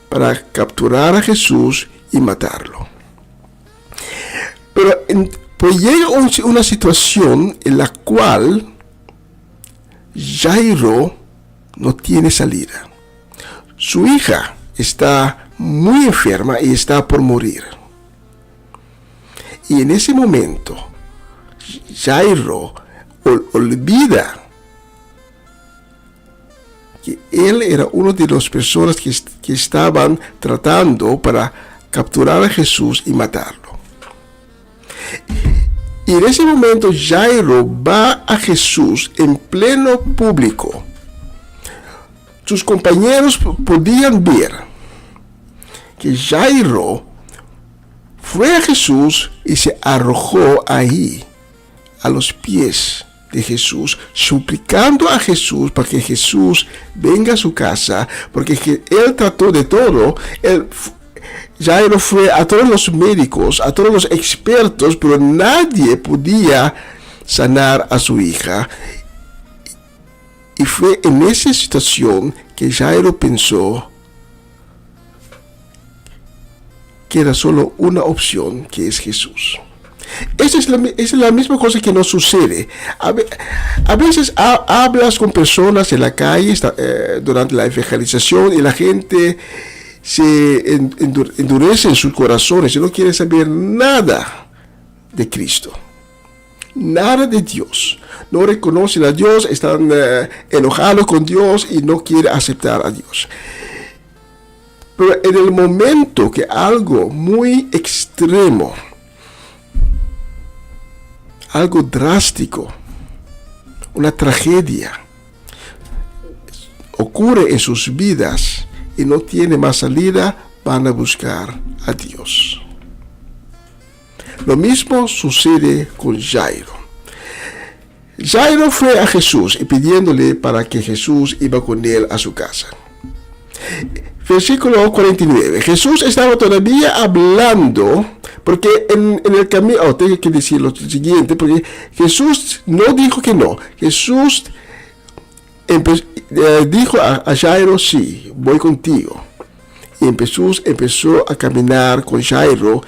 para capturar a Jesús y matarlo. Pero pues llega una situación en la cual Jairo no tiene salida. Su hija está muy enferma y está por morir. Y en ese momento, Jairo olvida que él era uno de las personas que estaban tratando para capturar a Jesús y matarlo. Y en ese momento Jairo va a Jesús en pleno público. Sus compañeros podían ver que Jairo fue a Jesús y se arrojó ahí, a los pies de Jesús, suplicando a Jesús para que Jesús venga a su casa, porque él trató de todo. Jairo fue a todos los médicos, a todos los expertos, pero nadie podía sanar a su hija. Y fue en esa situación que Jairo pensó que era solo una opción, que es Jesús. Esa es la misma cosa que nos sucede. A veces hablas con personas en la calle durante la evangelización y la gente se endurece en sus corazones y no quiere saber nada de Cristo, nada de Dios. No reconocen a Dios, están enojados con Dios y no quieren aceptar a Dios. Pero en el momento que algo muy extremo, algo drástico, una tragedia ocurre en sus vidas y no tiene más salida, van a buscar a Dios. Lo mismo sucede con Jairo. Jairo fue a Jesús y pidiéndole para que Jesús iba con él a su casa. Versículo 49. Jesús estaba todavía hablando, porque en el camino, tengo que decir lo siguiente, porque Jesús no dijo que no. Jesús dijo a Jairo, sí, voy contigo. Y Jesús empezó a caminar con Jairo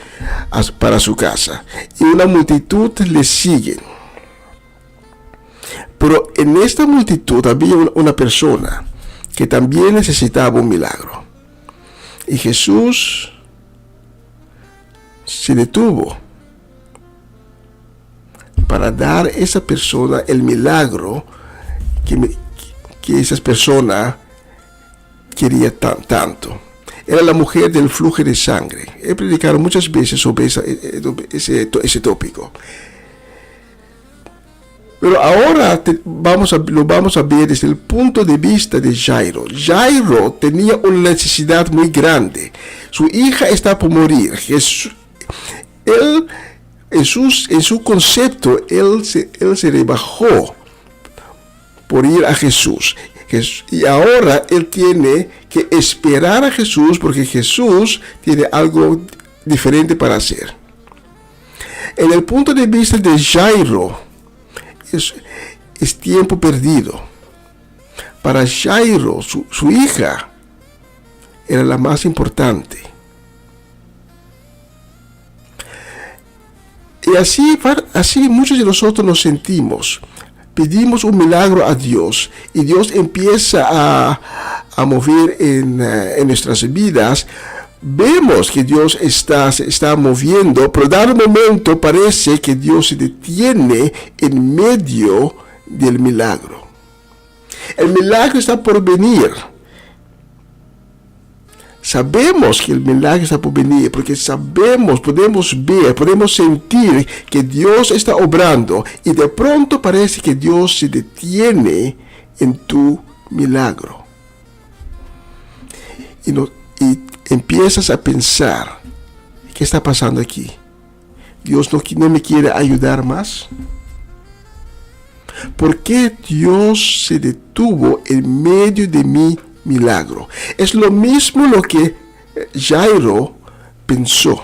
para su casa. Y una multitud le sigue. Pero en esta multitud había una persona que también necesitaba un milagro. Y Jesús se detuvo para dar a esa persona el milagro que esa persona quería tanto. Era la mujer del flujo de sangre. He predicado muchas veces sobre ese tópico. Pero ahora lo vamos a ver desde el punto de vista de Jairo. Jairo tenía una necesidad muy grande. Su hija está por morir. Él, en su concepto, él se rebajó por ir a Jesús. Y ahora él tiene que esperar a Jesús porque Jesús tiene algo diferente para hacer. En el punto de vista de Jairo, es tiempo perdido. Para Jairo, su hija era la más importante. Y así muchos de nosotros nos sentimos. Pedimos un milagro a Dios y Dios empieza a mover en nuestras vidas. Vemos que Dios se está moviendo, pero dado momento parece que Dios se detiene en medio del milagro. El milagro está por venir. Sabemos que el milagro está por venir porque podemos ver, podemos sentir que Dios está obrando y de pronto parece que Dios se detiene en tu milagro. Y empiezas a pensar, ¿qué está pasando aquí? ¿Dios no me quiere ayudar más? ¿Por qué Dios se detuvo en medio de mi milagro? Es lo mismo lo que Jairo pensó.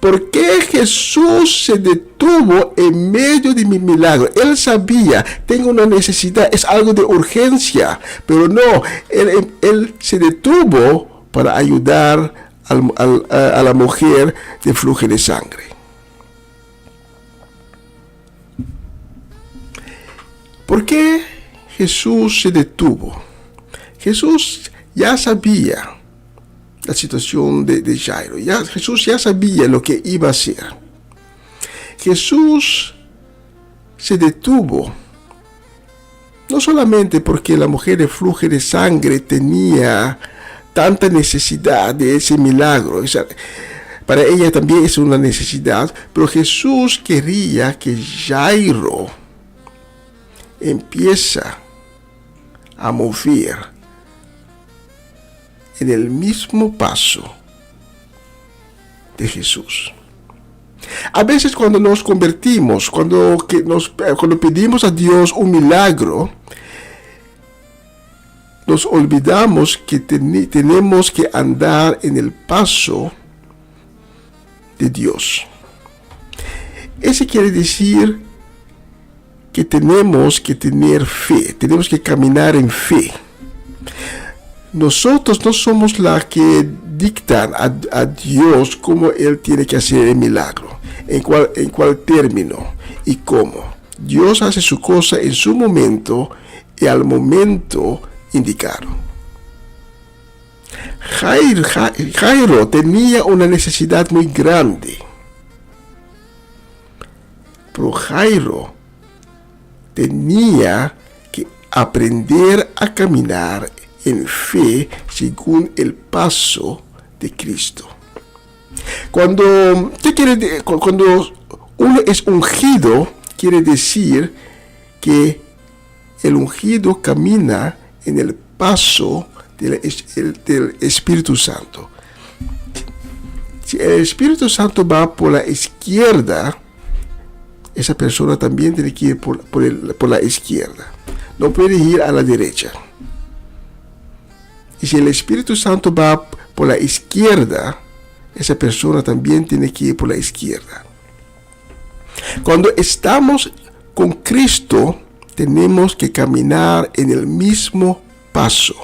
¿Por qué Jesús se detuvo en medio de mi milagro? Él sabía, tengo una necesidad, es algo de urgencia, pero no, él se detuvo para ayudar a la mujer de flujo de sangre. ¿Por qué Jesús se detuvo? Jesús ya sabía la situación de Jairo. Jesús ya sabía lo que iba a hacer. Jesús se detuvo no solamente porque la mujer de flujo de sangre tenía tanta necesidad de ese milagro. Para ella también es una necesidad, pero Jesús quería que Jairo empieza a mover en el mismo paso de Jesús. A veces cuando nos convertimos, cuando pedimos a Dios un milagro, nos olvidamos que tenemos que andar en el paso de Dios. Eso quiere decir que tenemos que tener fe, tenemos que caminar en fe. Nosotros no somos la que dictan a Dios cómo Él tiene que hacer el milagro, en cuál término y cómo. Dios hace su cosa en su momento y al momento indicado. Jairo tenía una necesidad muy grande, pero Jairo tenía que aprender a caminar en fe según el paso de Cristo. Cuando uno es ungido, quiere decir que el ungido camina en el paso del Espíritu Santo. Si el Espíritu Santo va por la izquierda, esa persona también tiene que ir por la izquierda. No puede ir a la derecha. Y si el Espíritu Santo va por la izquierda, esa persona también tiene que ir por la izquierda. Cuando estamos con Cristo, tenemos que caminar en el mismo paso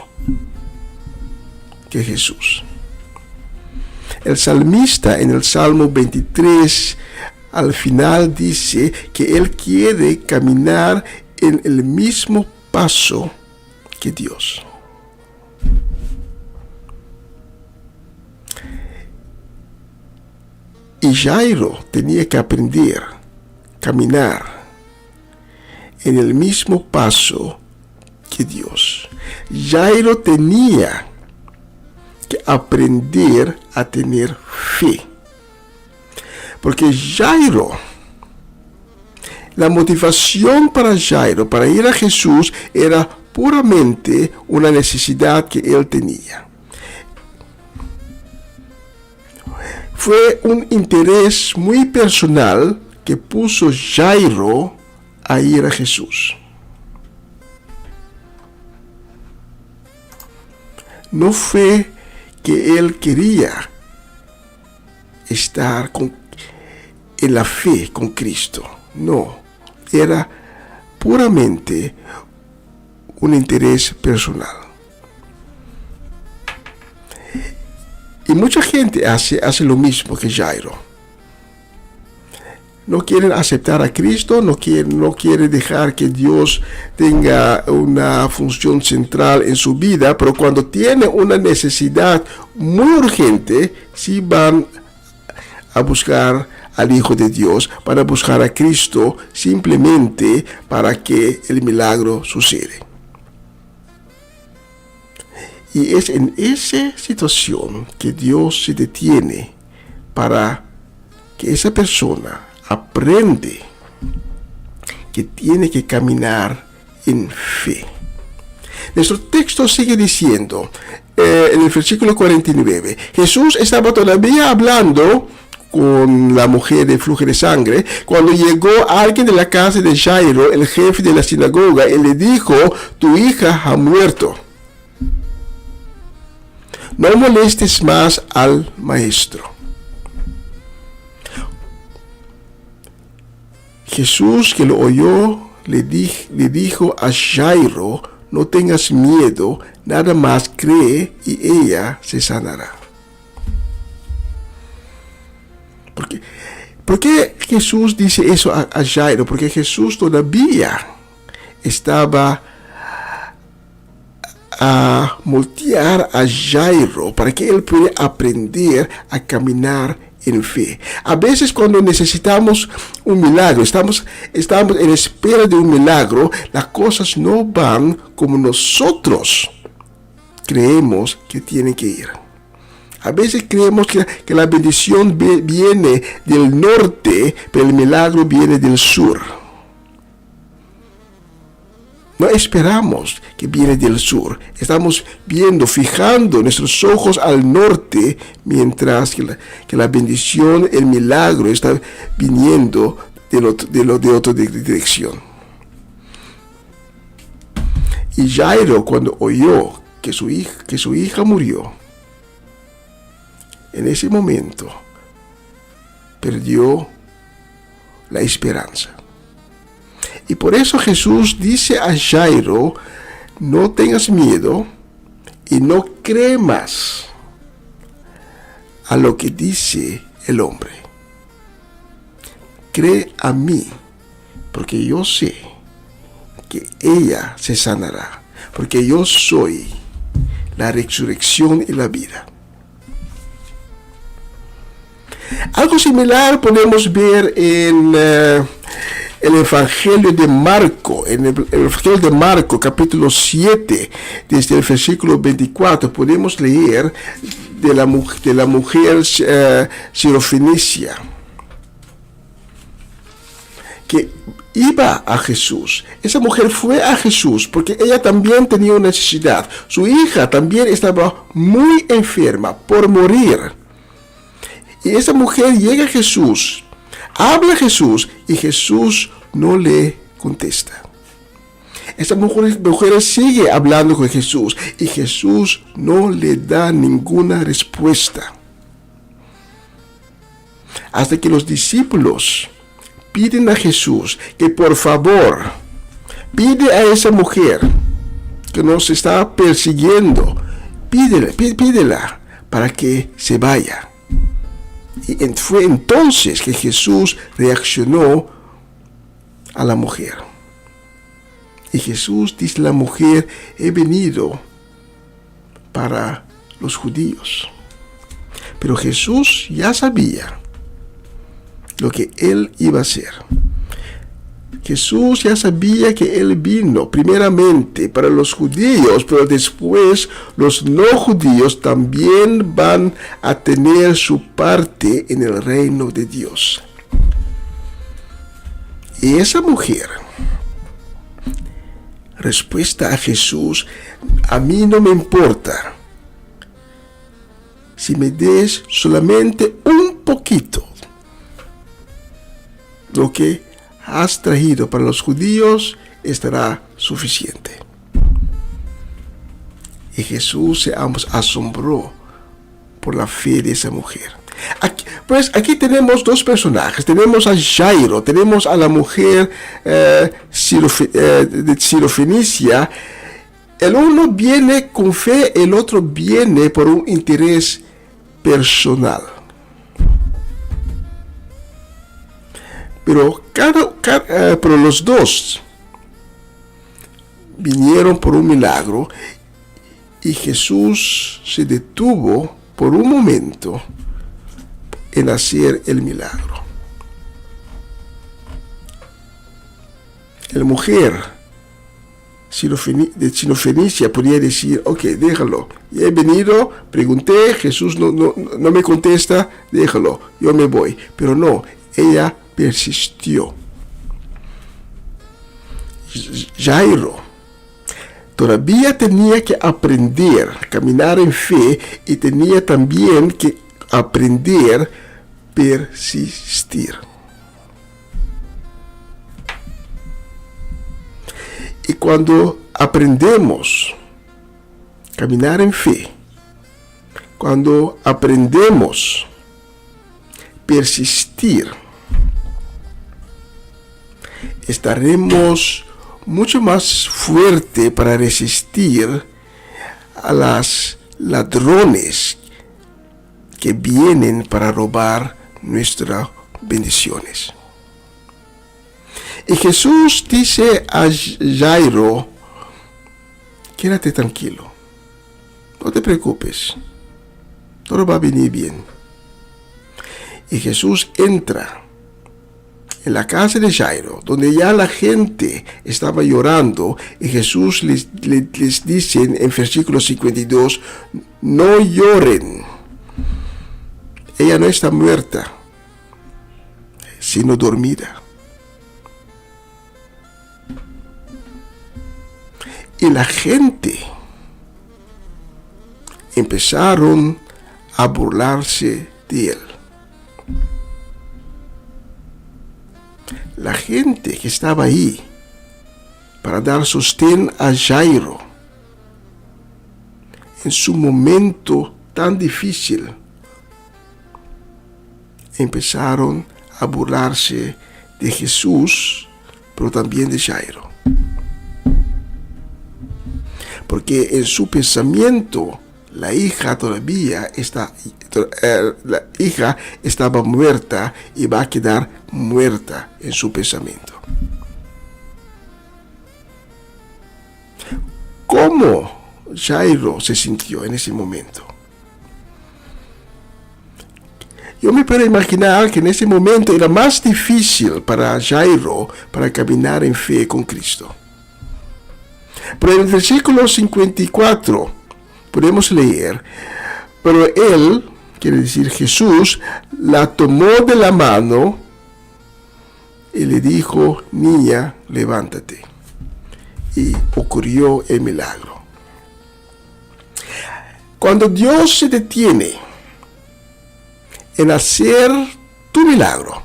que Jesús. El salmista en el Salmo 23 al final dice que él quiere caminar en el mismo paso que Dios. Y Jairo tenía que aprender a caminar en el mismo paso que Dios. Jairo tenía que aprender a tener fe. Porque Jairo, la motivación para Jairo para ir a Jesús era puramente una necesidad que él tenía. Fue un interés muy personal que puso Jairo a ir a Jesús. No fue que él quería estar en la fe con Cristo. No, era puramente un interés personal. Y mucha gente hace lo mismo que Jairo. No quieren aceptar a Cristo, no quieren dejar que Dios tenga una función central en su vida, pero cuando tienen una necesidad muy urgente, sí van a buscar al Hijo de Dios, van a buscar a Cristo simplemente para que el milagro suceda. Y es en esa situación que Dios se detiene para que esa persona aprende que tiene que caminar en fe. Nuestro texto sigue diciendo, en el versículo 49, Jesús estaba todavía hablando con la mujer de flujo de sangre, cuando llegó alguien de la casa de Jairo, el jefe de la sinagoga, y le dijo, tu hija ha muerto. No molestes más al maestro. Jesús, que lo oyó, le dijo a Jairo, no tengas miedo, nada más cree y ella se sanará. ¿Por qué Jesús dice eso a Jairo? Porque Jesús todavía estaba a moldear a Jairo para que él pueda aprender a caminar en fe. A veces cuando necesitamos un milagro, estamos en espera de un milagro, las cosas no van como nosotros creemos que tienen que ir. A veces creemos que la bendición viene del norte, pero el milagro viene del sur. No esperamos que viene del sur. Estamos fijando nuestros ojos al norte, mientras que la bendición, el milagro está viniendo de otra dirección. Y Jairo, cuando oyó que su hija murió, en ese momento perdió la esperanza. Y por eso Jesús dice a Jairo, no tengas miedo y no creas a lo que dice el hombre. Cree a mí, porque yo sé que ella se sanará, porque yo soy la resurrección y la vida. Algo similar podemos ver en el Evangelio de Marco, en el Evangelio de Marco, capítulo 7, desde el versículo 24, podemos leer de la mujer sirofenicia, que iba a Jesús. Esa mujer fue a Jesús porque ella también tenía una necesidad. Su hija también estaba muy enferma, por morir. Y esa mujer llega a Jesús, habla a Jesús y Jesús no le contesta. Esa mujer sigue hablando con Jesús y Jesús no le da ninguna respuesta. Hasta que los discípulos piden a Jesús que por favor pide a esa mujer que nos está persiguiendo, pídela para que se vaya. Y fue entonces que Jesús reaccionó a la mujer. Y Jesús dice a la mujer, he venido para los judíos. Pero Jesús ya sabía lo que Él iba a hacer. Jesús ya sabía que Él vino primeramente para los judíos, pero después los no judíos también van a tener su parte en el reino de Dios. Y esa mujer, respuesta a Jesús: a mí no me importa si me des solamente un poquito lo que has traído para los judíos, estará suficiente. Y Jesús se asombró por la fe de esa mujer. Aquí tenemos dos personajes. Tenemos a Jairo, tenemos a la mujer de Sirofenicia. El uno viene con fe, el otro viene por un interés personal. Pero los dos vinieron por un milagro, y Jesús se detuvo por un momento en hacer el milagro. La mujer de Sirofenicia podía decir: ok, déjalo, ya he venido, pregunté, Jesús no me contesta, déjalo, yo me voy. Pero no, ella persistió. Jairo todavía tenía que aprender a caminar en fe, y tenía también que aprender a persistir. Y cuando aprendemos a caminar en fe, cuando aprendemos a persistir, estaremos mucho más fuerte para resistir a los ladrones que vienen para robar nuestras bendiciones. Y Jesús dice a Jairo: quédate tranquilo, no te preocupes, todo va a venir bien. Y Jesús entra en la casa de Jairo, donde ya la gente estaba llorando, y Jesús les dice en versículo 52, no lloren, ella no está muerta, sino dormida. Y la gente empezaron a burlarse de él. La gente que estaba ahí para dar sostén a Jairo en su momento tan difícil, empezaron a burlarse de Jesús, pero también de Jairo. Porque en su pensamiento la hija estaba muerta, y va a quedar muerta en su pensamiento. ¿Cómo Jairo se sintió en ese momento? Yo me puedo imaginar que en ese momento era más difícil para Jairo para caminar en fe con Cristo. Pero en el versículo 54 podemos leer: pero él, quiere decir Jesús, la tomó de la mano y le dijo: niña, levántate. Y ocurrió el milagro. Cuando Dios se detiene en hacer tu milagro,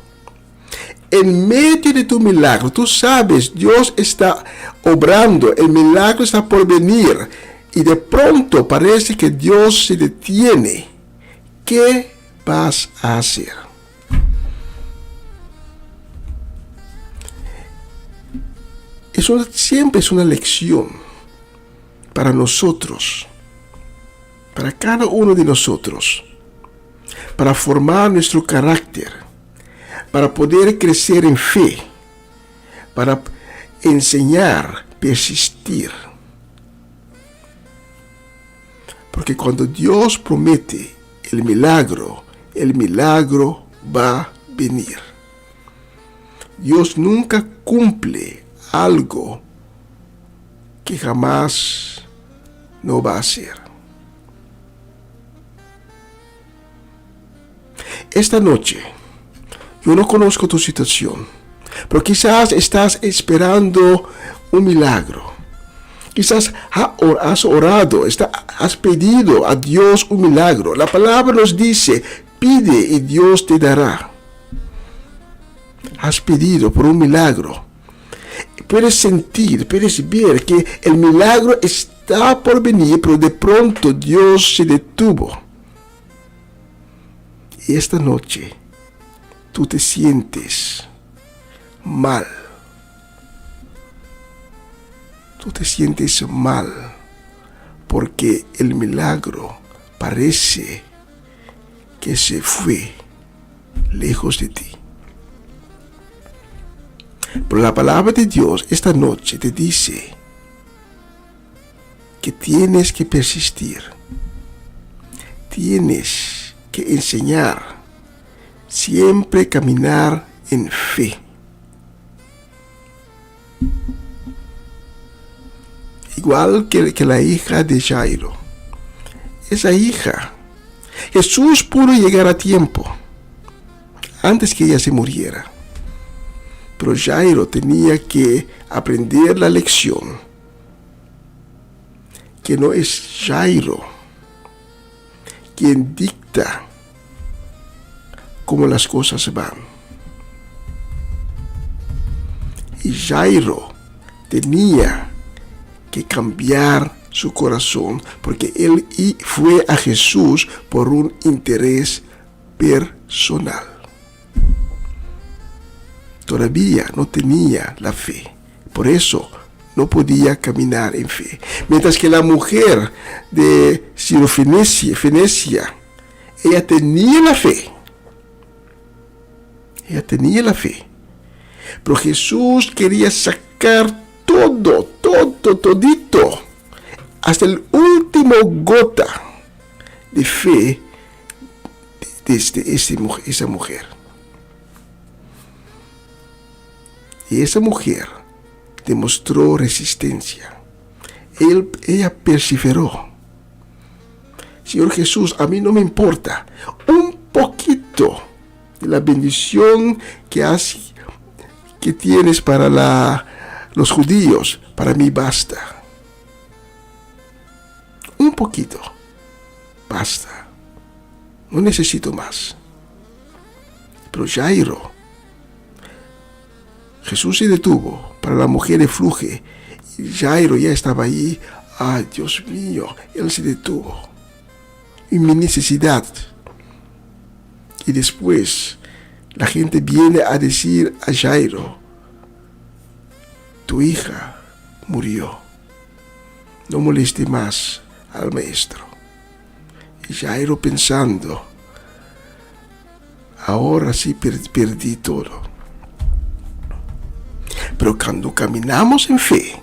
en medio de tu milagro, tú sabes, Dios está obrando, el milagro está por venir, y de pronto parece que Dios se detiene. ¿Qué vas a hacer? Eso siempre es una lección para nosotros, para cada uno de nosotros, para formar nuestro carácter, para poder crecer en fe, para enseñar, persistir. Porque cuando Dios promete el milagro va a venir. Dios nunca cumple algo que jamás no va a hacer. Esta noche, yo no conozco tu situación, pero quizás estás esperando un milagro. Quizás has orado, has pedido a Dios un milagro. La palabra nos dice, pide y Dios te dará. Has pedido por un milagro. Puedes sentir, puedes ver que el milagro está por venir, pero de pronto Dios se detuvo. Y esta noche tú te sientes mal. Tú te sientes mal porque el milagro parece que se fue lejos de ti. Pero la palabra de Dios esta noche te dice que tienes que persistir. Tienes que enseñar, siempre caminar en fe. Igual que la hija de Jairo. Esa hija, Jesús pudo llegar a tiempo, antes que ella se muriera. Pero Jairo tenía que aprender la lección, que no es Jairo quien dicta cómo las cosas van. Y Jairo tenía que cambiar su corazón, porque él fue a Jesús por un interés personal. Todavía no tenía la fe, por eso no podía caminar en fe. Mientras que la mujer de Sirofenicia, ella tenía la fe. Ella tenía la fe. Pero Jesús quería sacar todito, hasta el último gota de fe de esa mujer. Y esa mujer demostró resistencia. Ella perseveró. Señor Jesús, a mí no me importa. Un poquito de la bendición que tienes para los judíos, para mí basta. Un poquito. Basta. No necesito más. Pero Jesús se detuvo para la mujer de Fruje. Y Jairo ya estaba ahí. Ay, Dios mío, él se detuvo. Y mi necesidad. Y después la gente viene a decir a Jairo, tu hija murió. No moleste más al maestro. Y Jairo pensando, ahora sí perdí todo. Pero cuando caminamos en fe,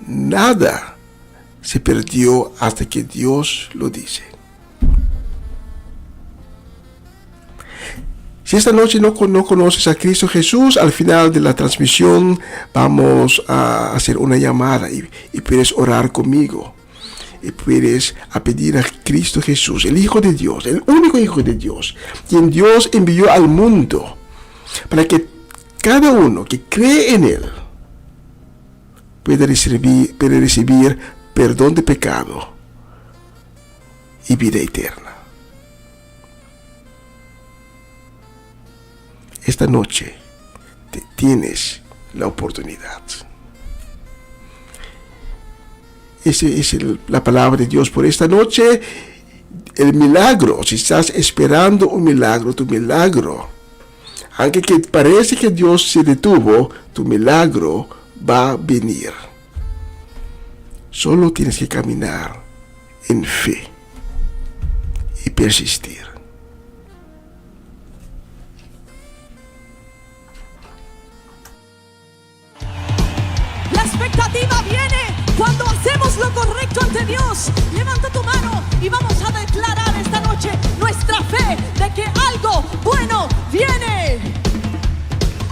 nada se perdió hasta que Dios lo dice. Si esta noche no conoces a Cristo Jesús, al final de la transmisión vamos a hacer una llamada y puedes orar conmigo. Y puedes pedir a Cristo Jesús, el Hijo de Dios, el único Hijo de Dios, quien Dios envió al mundo, para que cada uno que cree en Él pueda recibir perdón de pecado y vida eterna. Esta noche tienes la oportunidad. Esa es la palabra de Dios por esta noche. El milagro, si estás esperando un milagro, tu milagro, aunque parece que Dios se detuvo, tu milagro va a venir. Solo tienes que caminar en fe y persistir. La expectativa viene cuando hacemos lo correcto ante Dios. Levanta tu mano y vamos a declarar esta noche nuestra nuestra fe de que algo bueno viene.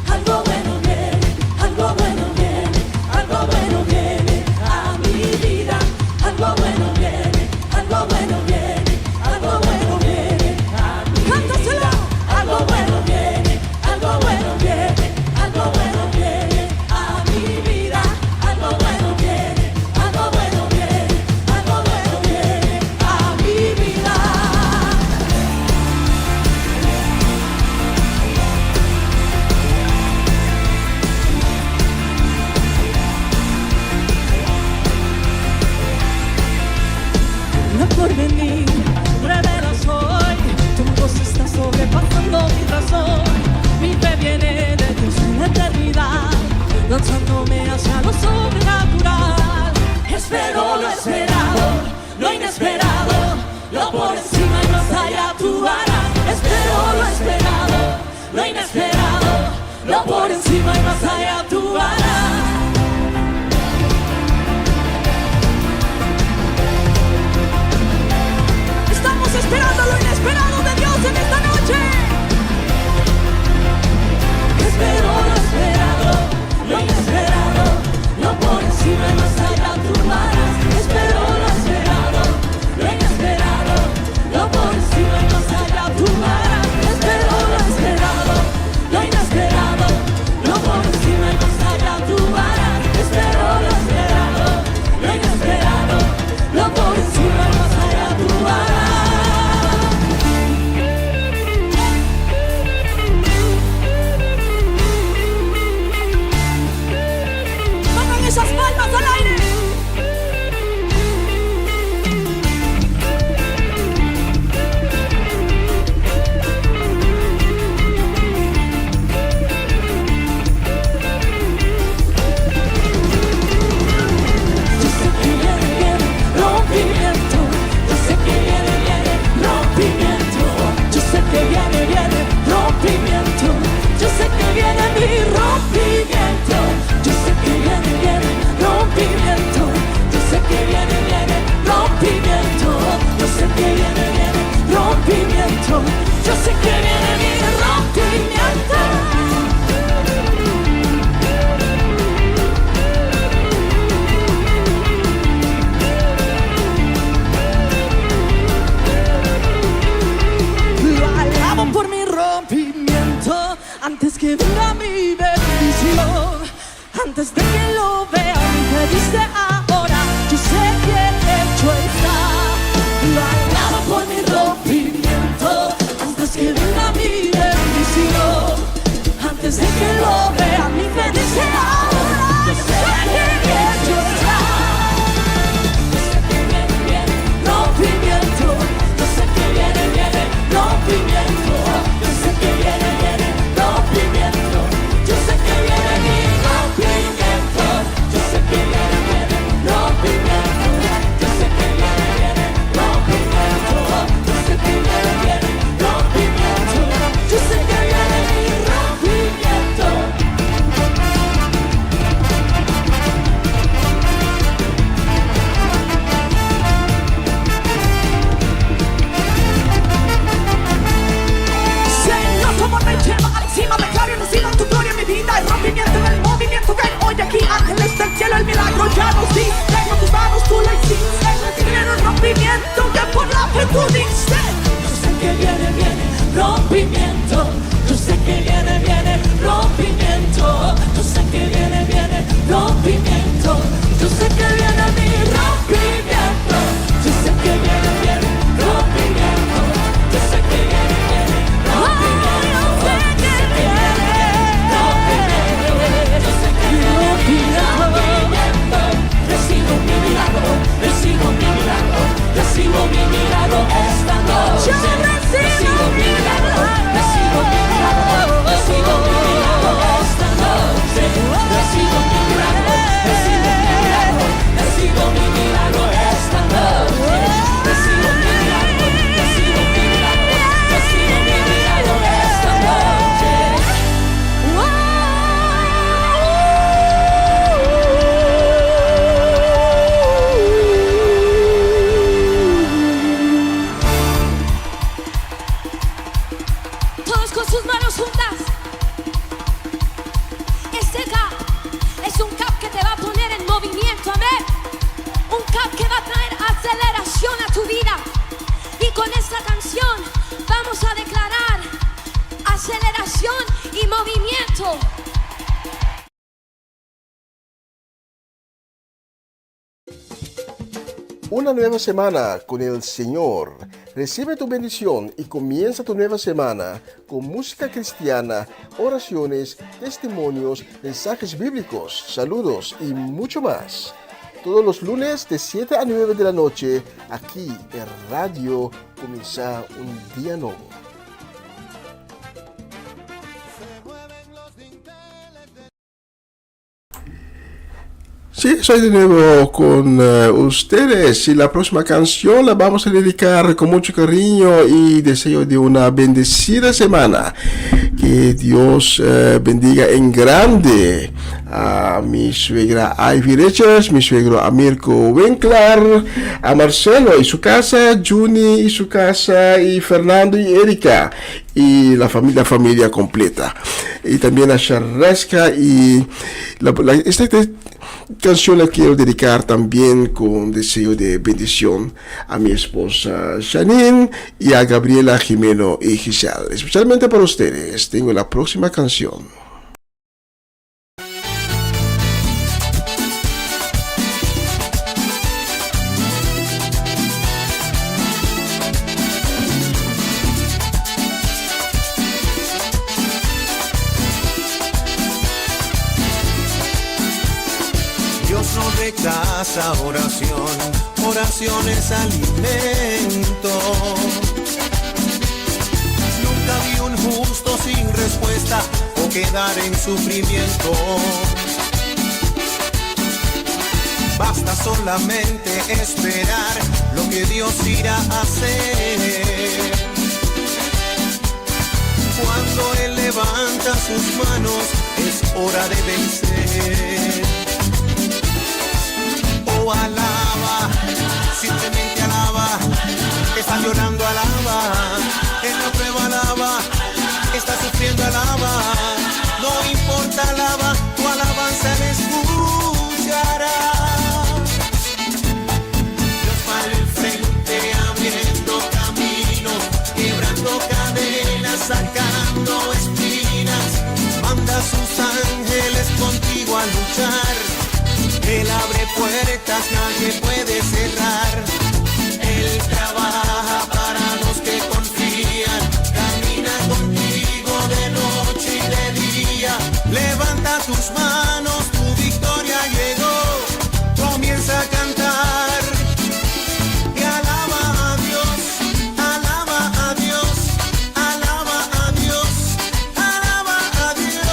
Algo bueno viene, algo bueno viene, algo bueno viene a mi vida. Algo bueno viene, algo bueno viene, algo bueno viene a mi vida. Algo bueno viene, algo bueno viene, algo bueno viene a mi vida. Algo bueno viene, algo bueno viene, algo bueno viene a mi vida. No por venir, revelas hoy, tu voz está sobrepasando mi razón. Mi fe viene de Dios en la eternidad, lanzándome hacia lo sobrenatural. Espero lo esperado, lo inesperado, lo por encima y más allá tú harás. Espero lo esperado, lo inesperado, lo por encima y más allá tú harás. Estamos esperando lo inesperado de Dios en esta noche. Espero lo esperado, lo inesperado, lo por encima y más allá tú harás. Espero lo esperado, lo inesperado, lo por encima y más allá tú harás. Espero lo esperado, lo inesperado, lo por encima y más allá tú harás. Espero lo esperado, lo inesperado, lo por encima y más allá tú harás. Esas palmas al aire. Yo sé que viene rompimiento. Yo sé que viene rompimiento. Yo sé que viene rompimiento. Yo sé que viene mi rompimiento. Yo sé que viene rompimiento. Yo sé que viene rompimiento. Yo sé que viene rompimiento. Yo sé que viene mi rompimiento. Lo alabo por mi rompimiento antes que venga mi bendición. Antes de que lo vea, me dice ahora, yo sé que hecho está. Lo alabo por mi rompimiento, antes que venga mi bendición. Antes de que lo vea, me dice ahora, yo sé que hecho está. Yo sé que viene rompimiento. Yo sé que viene rompimiento. Yo sé que viene rompimiento. Yo sé que viene mi rompimiento. Yo sé que viene rompimiento. Yo sé que viene rompimiento. Yo sé que viene rompimiento. Yo sé que viene mi rompimiento. Señor, tu amor me lleva a la cima, declaro y recibo tu gloria en mi vida. El rompimiento en el movimiento ven hoy aquí. Ángeles del cielo, el milagro ya nos di. Tengo tus manos, tú lo hiciste. Viene un rompimiento que por la fe tú diste. Yo sé que viene rompimiento. Yo sé que viene rompimiento. Yo sé que viene rompimiento. Yo sé que viene mi rompimiento. Yo sé que viene rompimiento. Yo sé que viene rompimiento. Yo sé que viene rompimiento. Yo sé que viene rompimiento. Recibo mi milagro, recibo mi milagro, recibo mi milagro esta noche. Yo recibo mi milagro, recibo alto. Una nueva semana con el Señor. Recibe tu bendición y comienza tu nueva semana con música cristiana, oraciones, testimonios, mensajes bíblicos, saludos y mucho más. Todos los lunes de 7 a 9 de la noche, aquí en Radio Comienza un Día Nuevo. Sí, soy de nuevo con ustedes y la próxima canción la vamos a dedicar con mucho cariño y deseo de una bendecida semana. Que Dios bendiga en grande a mi suegra Ivy Richards, mi suegro Amirko Winkler, a Marcelo y su casa, Juni y su casa, y Fernando y Erika y la familia completa. Y también a Shareska y esta canción la quiero dedicar también con deseo de bendición a mi esposa Janine y a Gabriela, Jimeno y Giselle. Especialmente para ustedes tengo la próxima canción. Rechaza oración es alimento. Nunca vi un justo sin respuesta o quedar en sufrimiento. Basta solamente esperar lo que Dios irá a hacer. Cuando Él levanta sus manos es hora de vencer. Oh, alaba, simplemente alaba, está llorando, alaba, en la prueba alaba, está sufriendo, alaba, no importa, alaba, tu alabanza le escuchará. Dios va al frente abriendo caminos, quebrando cadenas, sacando espinas, manda a sus ángeles contigo a luchar. Él abre puertas, nadie puede cerrar. Él trabaja para los que confían. Camina contigo de noche y de día. Levanta tus manos, tu victoria llegó. Comienza a cantar y alaba a Dios, alaba a Dios, alaba a Dios, alaba a Dios.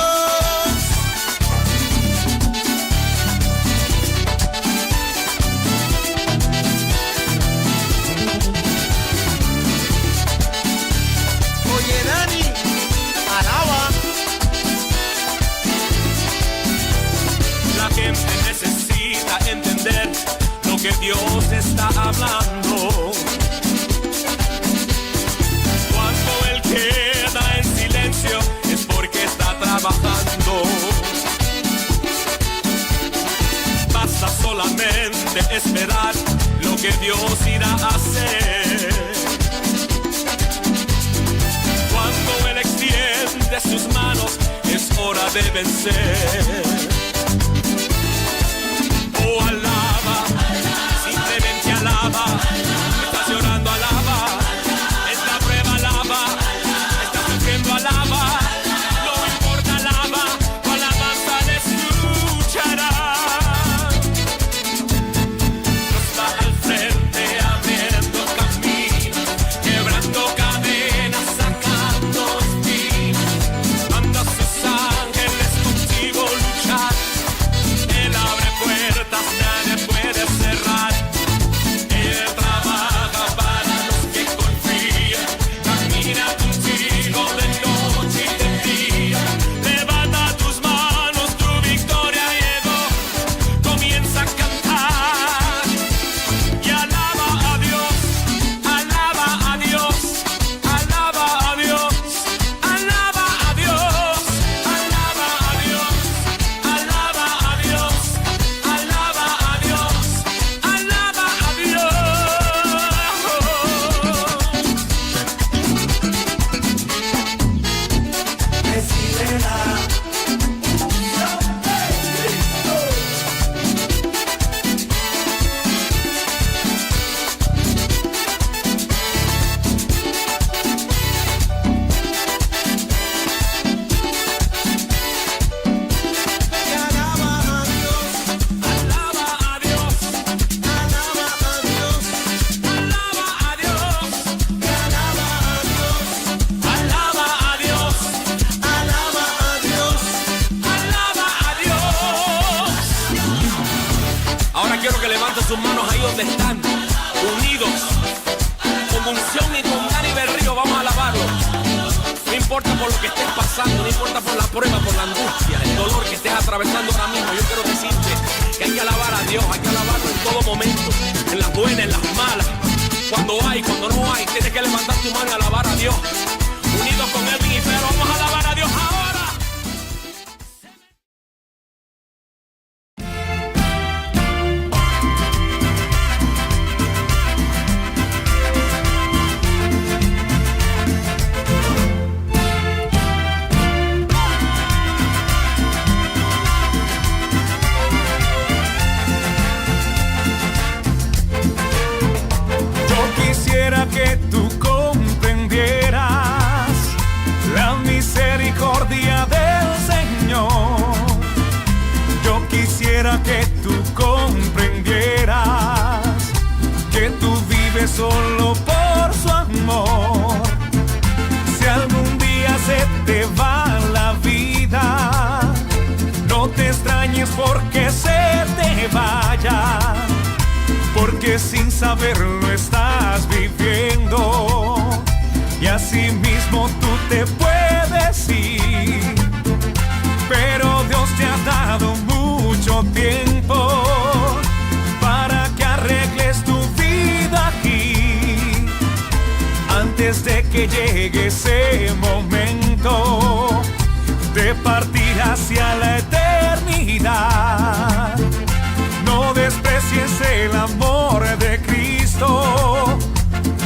Que Dios está hablando. Cuando Él queda en silencio es porque está trabajando. Basta solamente esperar lo que Dios irá a hacer. Cuando Él extiende sus manos es hora de vencer. Oh, alaba, simplemente alaba, estás llorando, alaba, esta prueba alaba, estás sufriendo, alaba, no importa, alaba, tu alabanza le escuchará. Dios va al frente abriendo caminos, quebrando cadenas, sacando espinas, manda a sus ángeles contigo luchar. Él abre puertas, nadie quiero que levanten sus manos ahí donde están, unidos, con unción y con Dani Berrío. Vamos a alabarlo. No importa por lo que estés pasando, no importa por la prueba, por la angustia, el dolor que estés atravesando ahora mismo. Yo quiero decirte que hay que alabar a Dios, hay que alabarlo en todo momento, en las buenas, en las malas, cuando hay, cuando no hay. Tienes que levantar tu mano y alabar a Dios. Unidos con Edwin y Pedro, vamos a alabar a Dios ahora. Que tú comprendieras la misericordia del Señor. Yo quisiera que tú comprendieras que tú vives solo por su amor. Si algún día se te va la vida, no te extrañes porque se te vaya, porque sin saberlo estás viviendo y así mismo tú te puedes ir. Pero Dios te ha dado mucho tiempo para que arregles tu vida aquí, antes de que llegue ese momento de partir hacia la eternidad. No desprecies el amor de Cristo.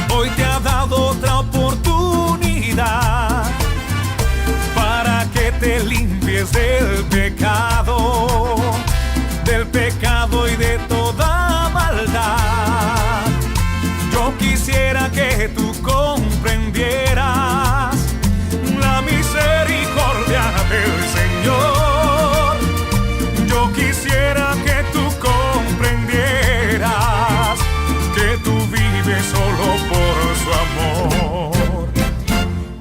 Hoy te ha dado otra oportunidad para que te limpies del pecado y de toda maldad. Yo quisiera que tú comprendieras la misericordia del Señor. Yo quisiera que tú comprendieras que tú vives solo por su amor.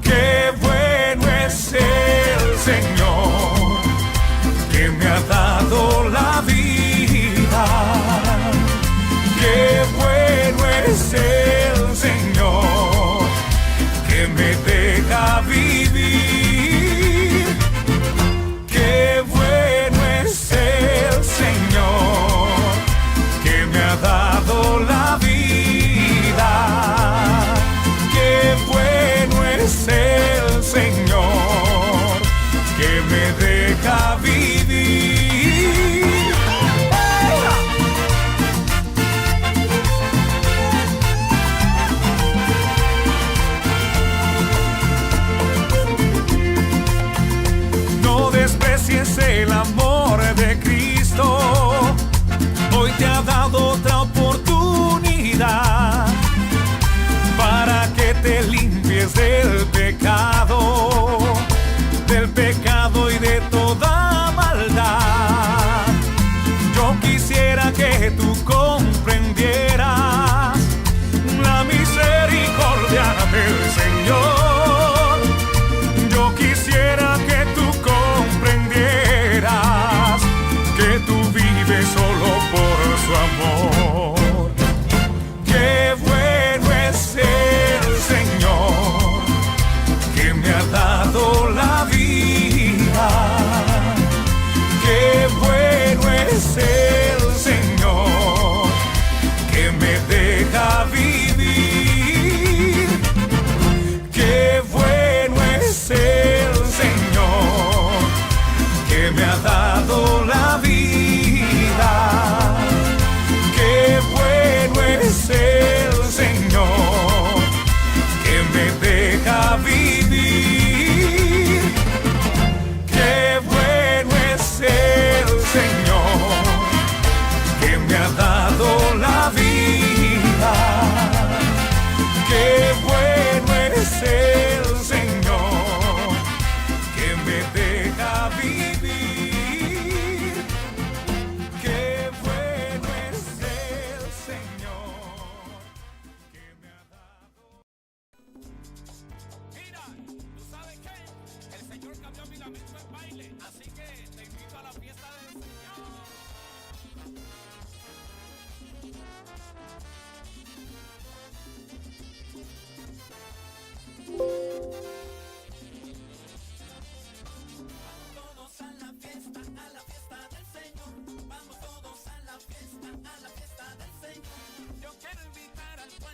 Qué bueno es el Señor que me ha dado la vida. Qué bueno es el Señor que me deja vivir. Qué bueno es el Señor que me ha dado la vida. Qué bueno es el Señor que me deja vivir. No desprecies el amor de Cristo. Hoy te ha dado otra oportunidad para que te limpies del pecado y de toda maldad. Yo quisiera que tú comprendieras la misericordia del Señor. Yo quisiera que tú comprendieras que tú vives solo por su amor. Qué bueno es el Señor que me ha dado la vida. Qué bueno es el Señor que me deja vivir. Qué bueno es el Señor que me ha dado la vida. Qué bueno es el Señor que me deja vivir. Qué bueno es el Señor que me ha dado la vida. Qué bueno es el Señor que me deja vivir. Qué bueno es el Señor que me ha dado. Mira, ¿tú sabes qué? El Señor cambió mi lamento en baile, así que te invito a la fiesta del Señor.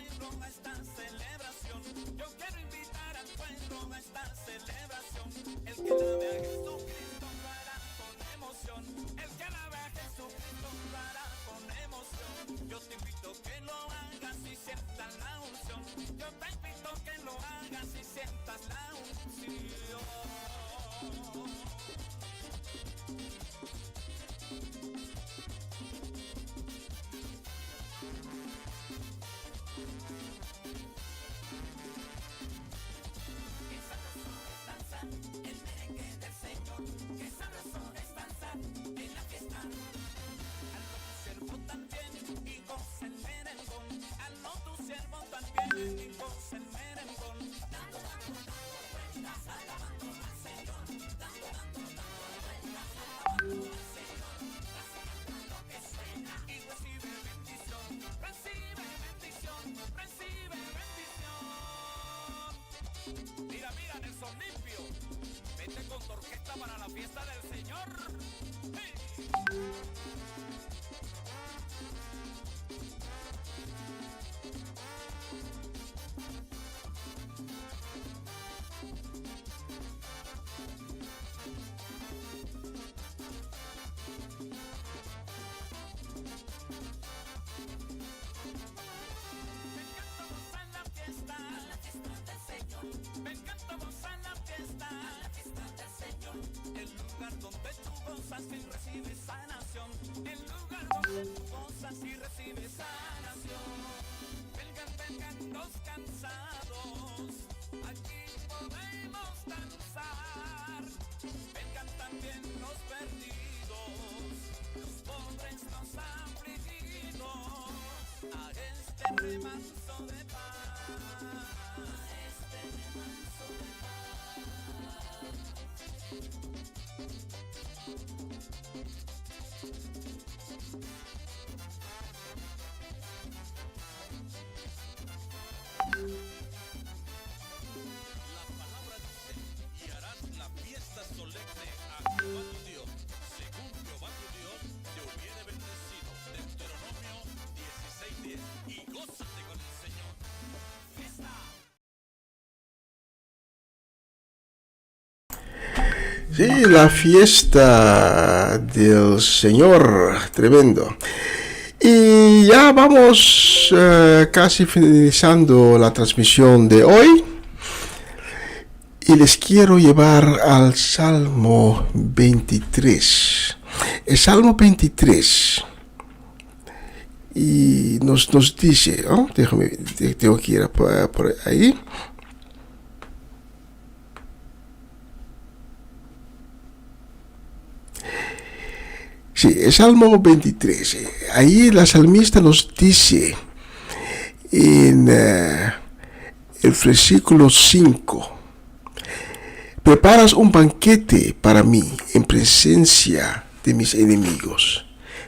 pueblo a esta celebración. Yo quiero invitar al pueblo a esta celebración. El que alabe a Jesucristo lo hará con emoción. El que alabe a Jesucristo lo hará con emoción. Yo te invito que lo hagas y sientas la unción. Yo te invito que lo hagas y sientas la unción. Mira, Nelson Limpio, vete con tu orquesta para la fiesta del Señor. Vengan todos a la fiesta del Señor. El lugar donde tú gozas y recibes sanación. El lugar donde tú gozas y recibes sanación. Vengan los cansados, aquí podemos danzar. Vengan también los perdidos, los pobres, los afligidos, a este remanso de paz. La palabra dice, y harás la fiesta solemne a Jehová tu Dios, según Jehová tu Dios te hubiere bendecido. Deuteronomio 16:10. Y gózate con el Señor. ¡Fiesta! Sí, la fiesta del Señor, tremendo. Y ya vamos casi finalizando la transmisión de hoy. Y les quiero llevar al Salmo 23. El Salmo 23. Y nos dice, ¿no? Tengo que ir por ahí. Sí, el Salmo 23. Ahí la salmista nos dice en el versículo 5: preparas un banquete para mí en presencia de mis enemigos.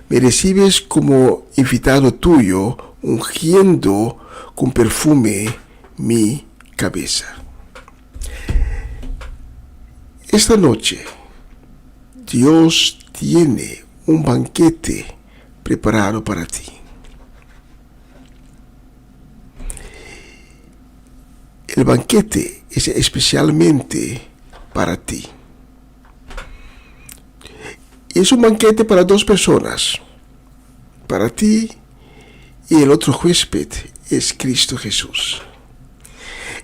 Me recibes como invitado tuyo, ungiendo con perfume mi cabeza. Esta noche, Dios tiene un banquete preparado para ti. El banquete es especialmente para ti. Es un banquete para dos personas, para ti y el otro huésped es Cristo Jesús.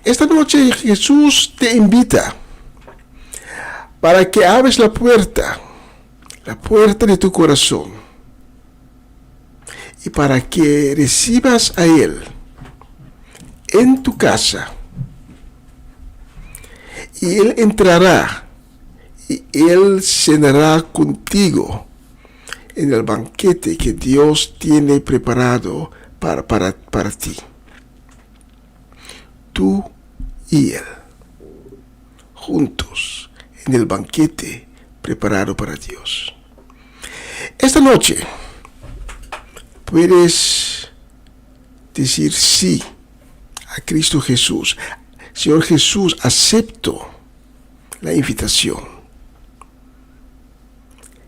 Esta noche Jesús te invita para que abres la puerta de tu corazón, y para que recibas a Él en tu casa, y Él entrará y Él cenará contigo en el banquete que Dios tiene preparado para ti. Tú y Él, juntos en el banquete preparado para Dios. Esta noche puedes decir sí a Cristo Jesús. Señor Jesús, acepto la invitación.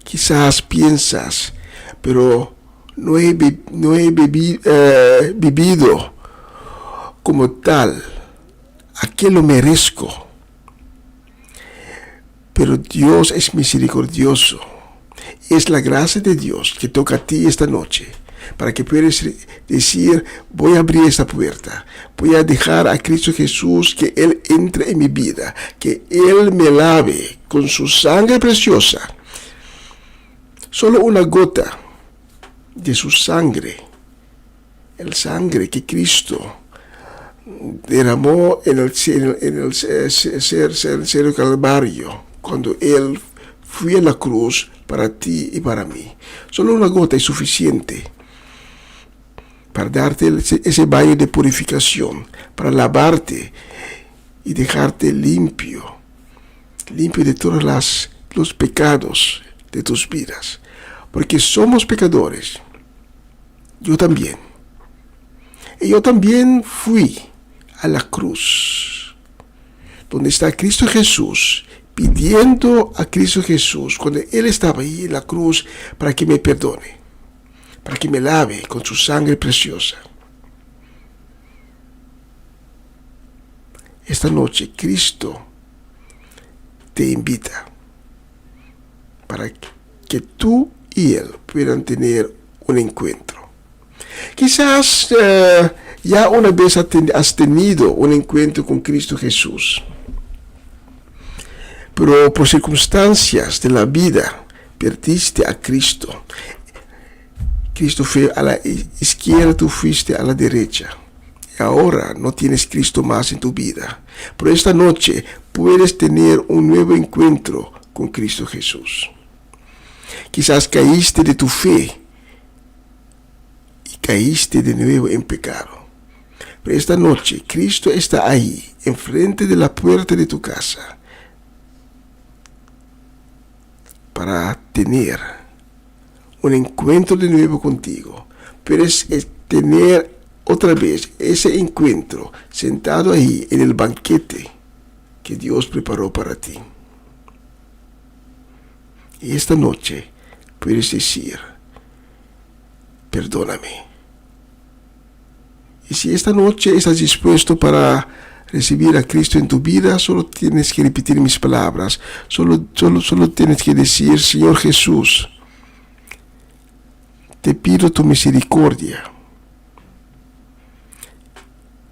Quizás piensas, pero no he vivido como tal, ¿a qué lo merezco? Pero Dios es misericordioso. Es la gracia de Dios que toca a ti esta noche, para que puedas decir, voy a abrir esta puerta, voy a dejar a Cristo Jesús que Él entre en mi vida, que Él me lave con su sangre preciosa. Solo una gota de su sangre, el sangre que Cristo derramó en el cielo Calvario, cuando Él fue a la cruz para ti y para mí. Solo una gota es suficiente para darte ese baño de purificación, para lavarte y dejarte limpio de todos los pecados de tus vidas. Porque somos pecadores. Yo también. Y yo también fui a la cruz, donde está Cristo Jesús, pidiendo a Cristo Jesús, cuando Él estaba ahí en la cruz, para que me perdone, para que me lave con su sangre preciosa. Esta noche Cristo te invita para que tú y Él puedan tener un encuentro. Quizás ya una vez has tenido un encuentro con Cristo Jesús, pero por circunstancias de la vida perdiste a Cristo. Cristo fue a la izquierda, tú fuiste a la derecha. Y ahora no tienes Cristo más en tu vida. Pero esta noche puedes tener un nuevo encuentro con Cristo Jesús. Quizás caíste de tu fe y caíste de nuevo en pecado. Pero esta noche Cristo está ahí, enfrente de la puerta de tu casa, para tener un encuentro de nuevo contigo. Puedes tener otra vez ese encuentro sentado ahí en el banquete que Dios preparó para ti. Y esta noche puedes decir, perdóname. Y si esta noche estás dispuesto para recibir a Cristo en tu vida, solo tienes que repetir mis palabras. Solo tienes que decir, Señor Jesús, te pido tu misericordia.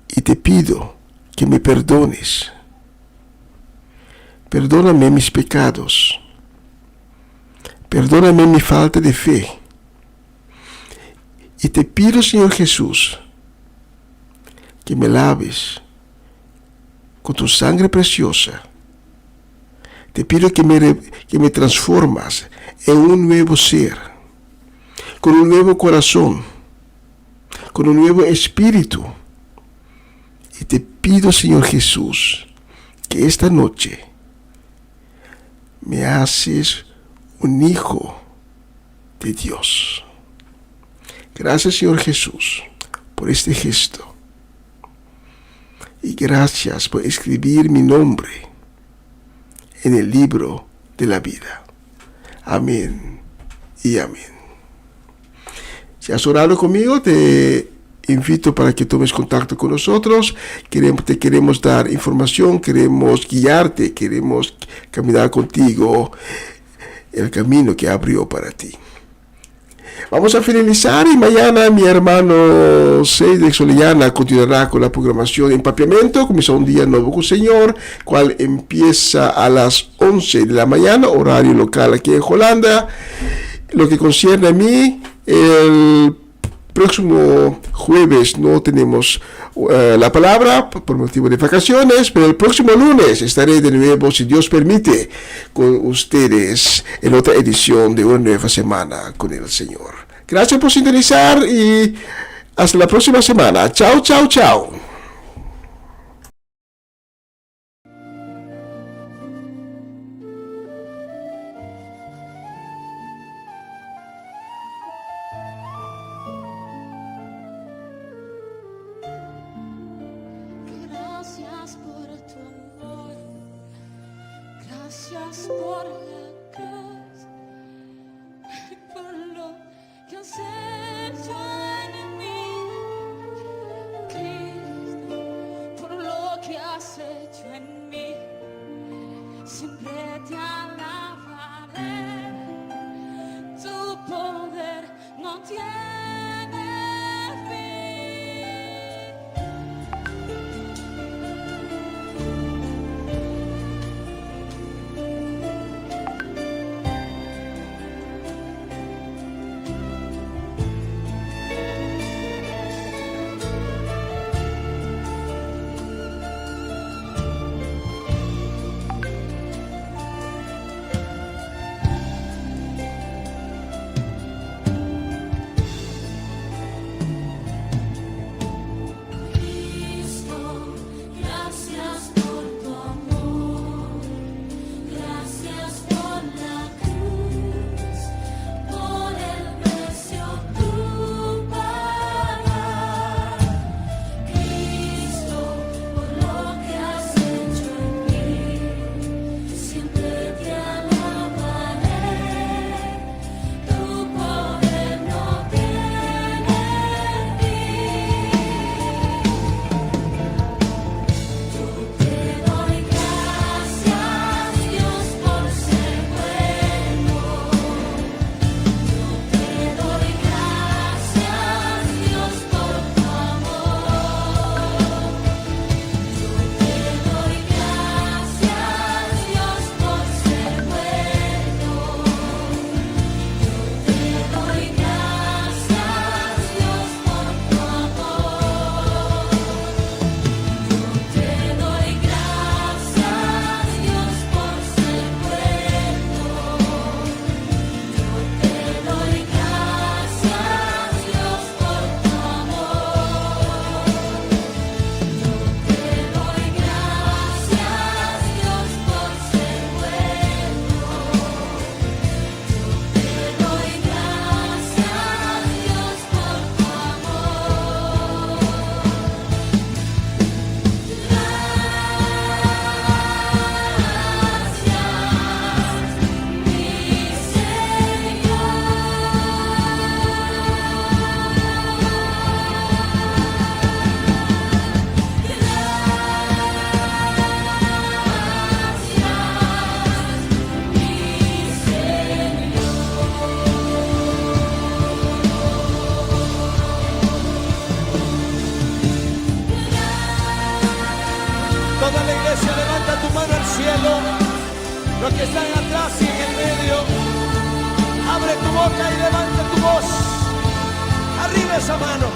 Y te pido que me perdones. Perdóname mis pecados. Perdóname mi falta de fe. Y te pido, Señor Jesús, que me laves con tu sangre preciosa. Te pido que me transformas en un nuevo ser, con un nuevo corazón, con un nuevo espíritu. Y te pido, Señor Jesús, que esta noche me haces un hijo de Dios. Gracias, Señor Jesús, por este gesto. Y gracias por escribir mi nombre en el libro de la vida. Amén y amén. Si has orado conmigo, te invito para que tomes contacto con nosotros. Te queremos dar información, queremos guiarte, queremos caminar contigo el camino que abrió para ti. Vamos a finalizar y mañana mi hermano Cedric Orellana continuará con la programación de Empapiamiento. Comienza un día nuevo con el Señor, cual empieza a las 11 de la mañana, horario local aquí en Holanda. Lo que concierne a mí, el próximo jueves no tenemos la palabra por motivo de vacaciones, pero el próximo lunes estaré de nuevo, si Dios permite, con ustedes en otra edición de una nueva semana con el Señor. Gracias por sintonizar y hasta la próxima semana. Chao, chao, chao. Gracias por tu amor, gracias por la cruz, por lo que has hecho en mí, Cristo. iglesia, levanta tu mano al cielo. Los que están atrás y en el medio, abre tu boca y levanta tu voz. Arriba esa mano.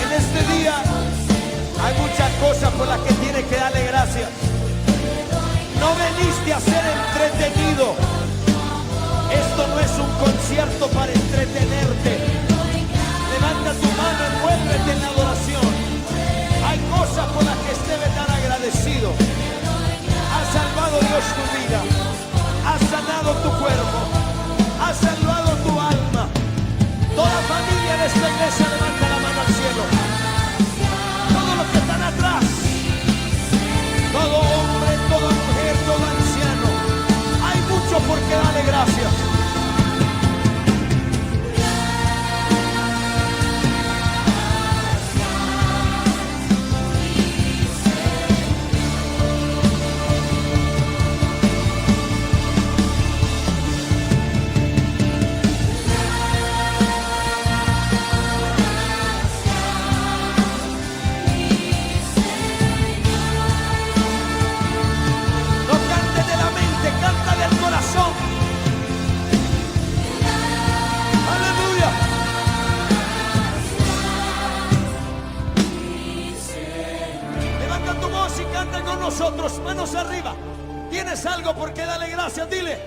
En este día hay muchas cosas por las que tienes que darle gracias. No veniste a ser entretenido. Esto no es un concierto para entretenerte. Levanta tu mano, envuélvete en la adoración. Hay cosas por las que debes estar agradecido. Ha salvado Dios tu vida. Ha sanado tu cuerpo. Ha salvado tu alma. Toda familia de esta iglesia levanta la mano al cielo. Todos los que están atrás. Todo hombre, toda mujer, todo anciano. Hay mucho por qué darle gracias. Canta del corazón. Aleluya. Levanta tu voz y canta con nosotros. Manos arriba. ¿Tienes algo por qué darle gracias? Dile.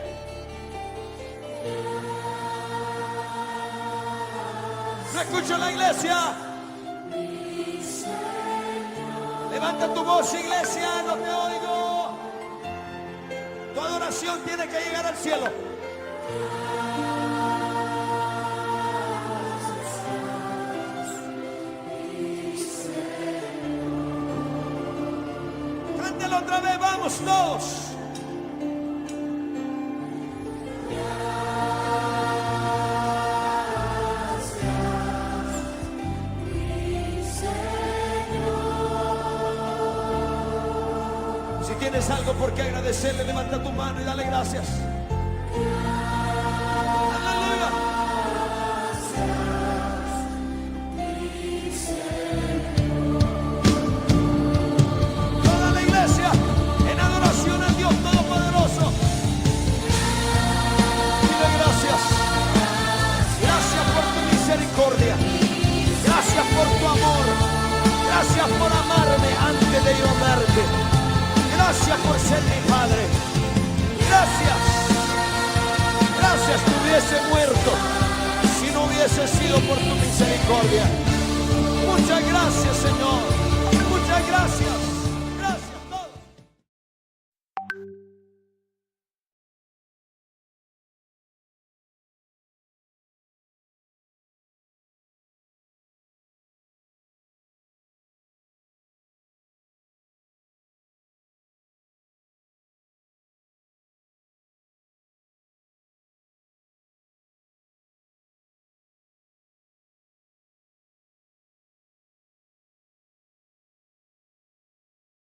No escucho la iglesia. Levanta tu voz, iglesia. No te oigo. Tu adoración tiene que llegar al cielo. Cántalo otra vez, vamos todos. Si tienes algo por qué agradecerle, levanta tu mano y dale gracias. Aleluya. Toda la iglesia en adoración al Dios Todopoderoso. Dile gracias. Gracias por tu misericordia. Gracias por tu amor. Gracias por amarme antes de yo amarte. Gracias por ser mi Padre. Gracias. Gracias, te hubiese muerto si no hubiese sido por tu misericordia. Muchas gracias, Señor. Muchas gracias.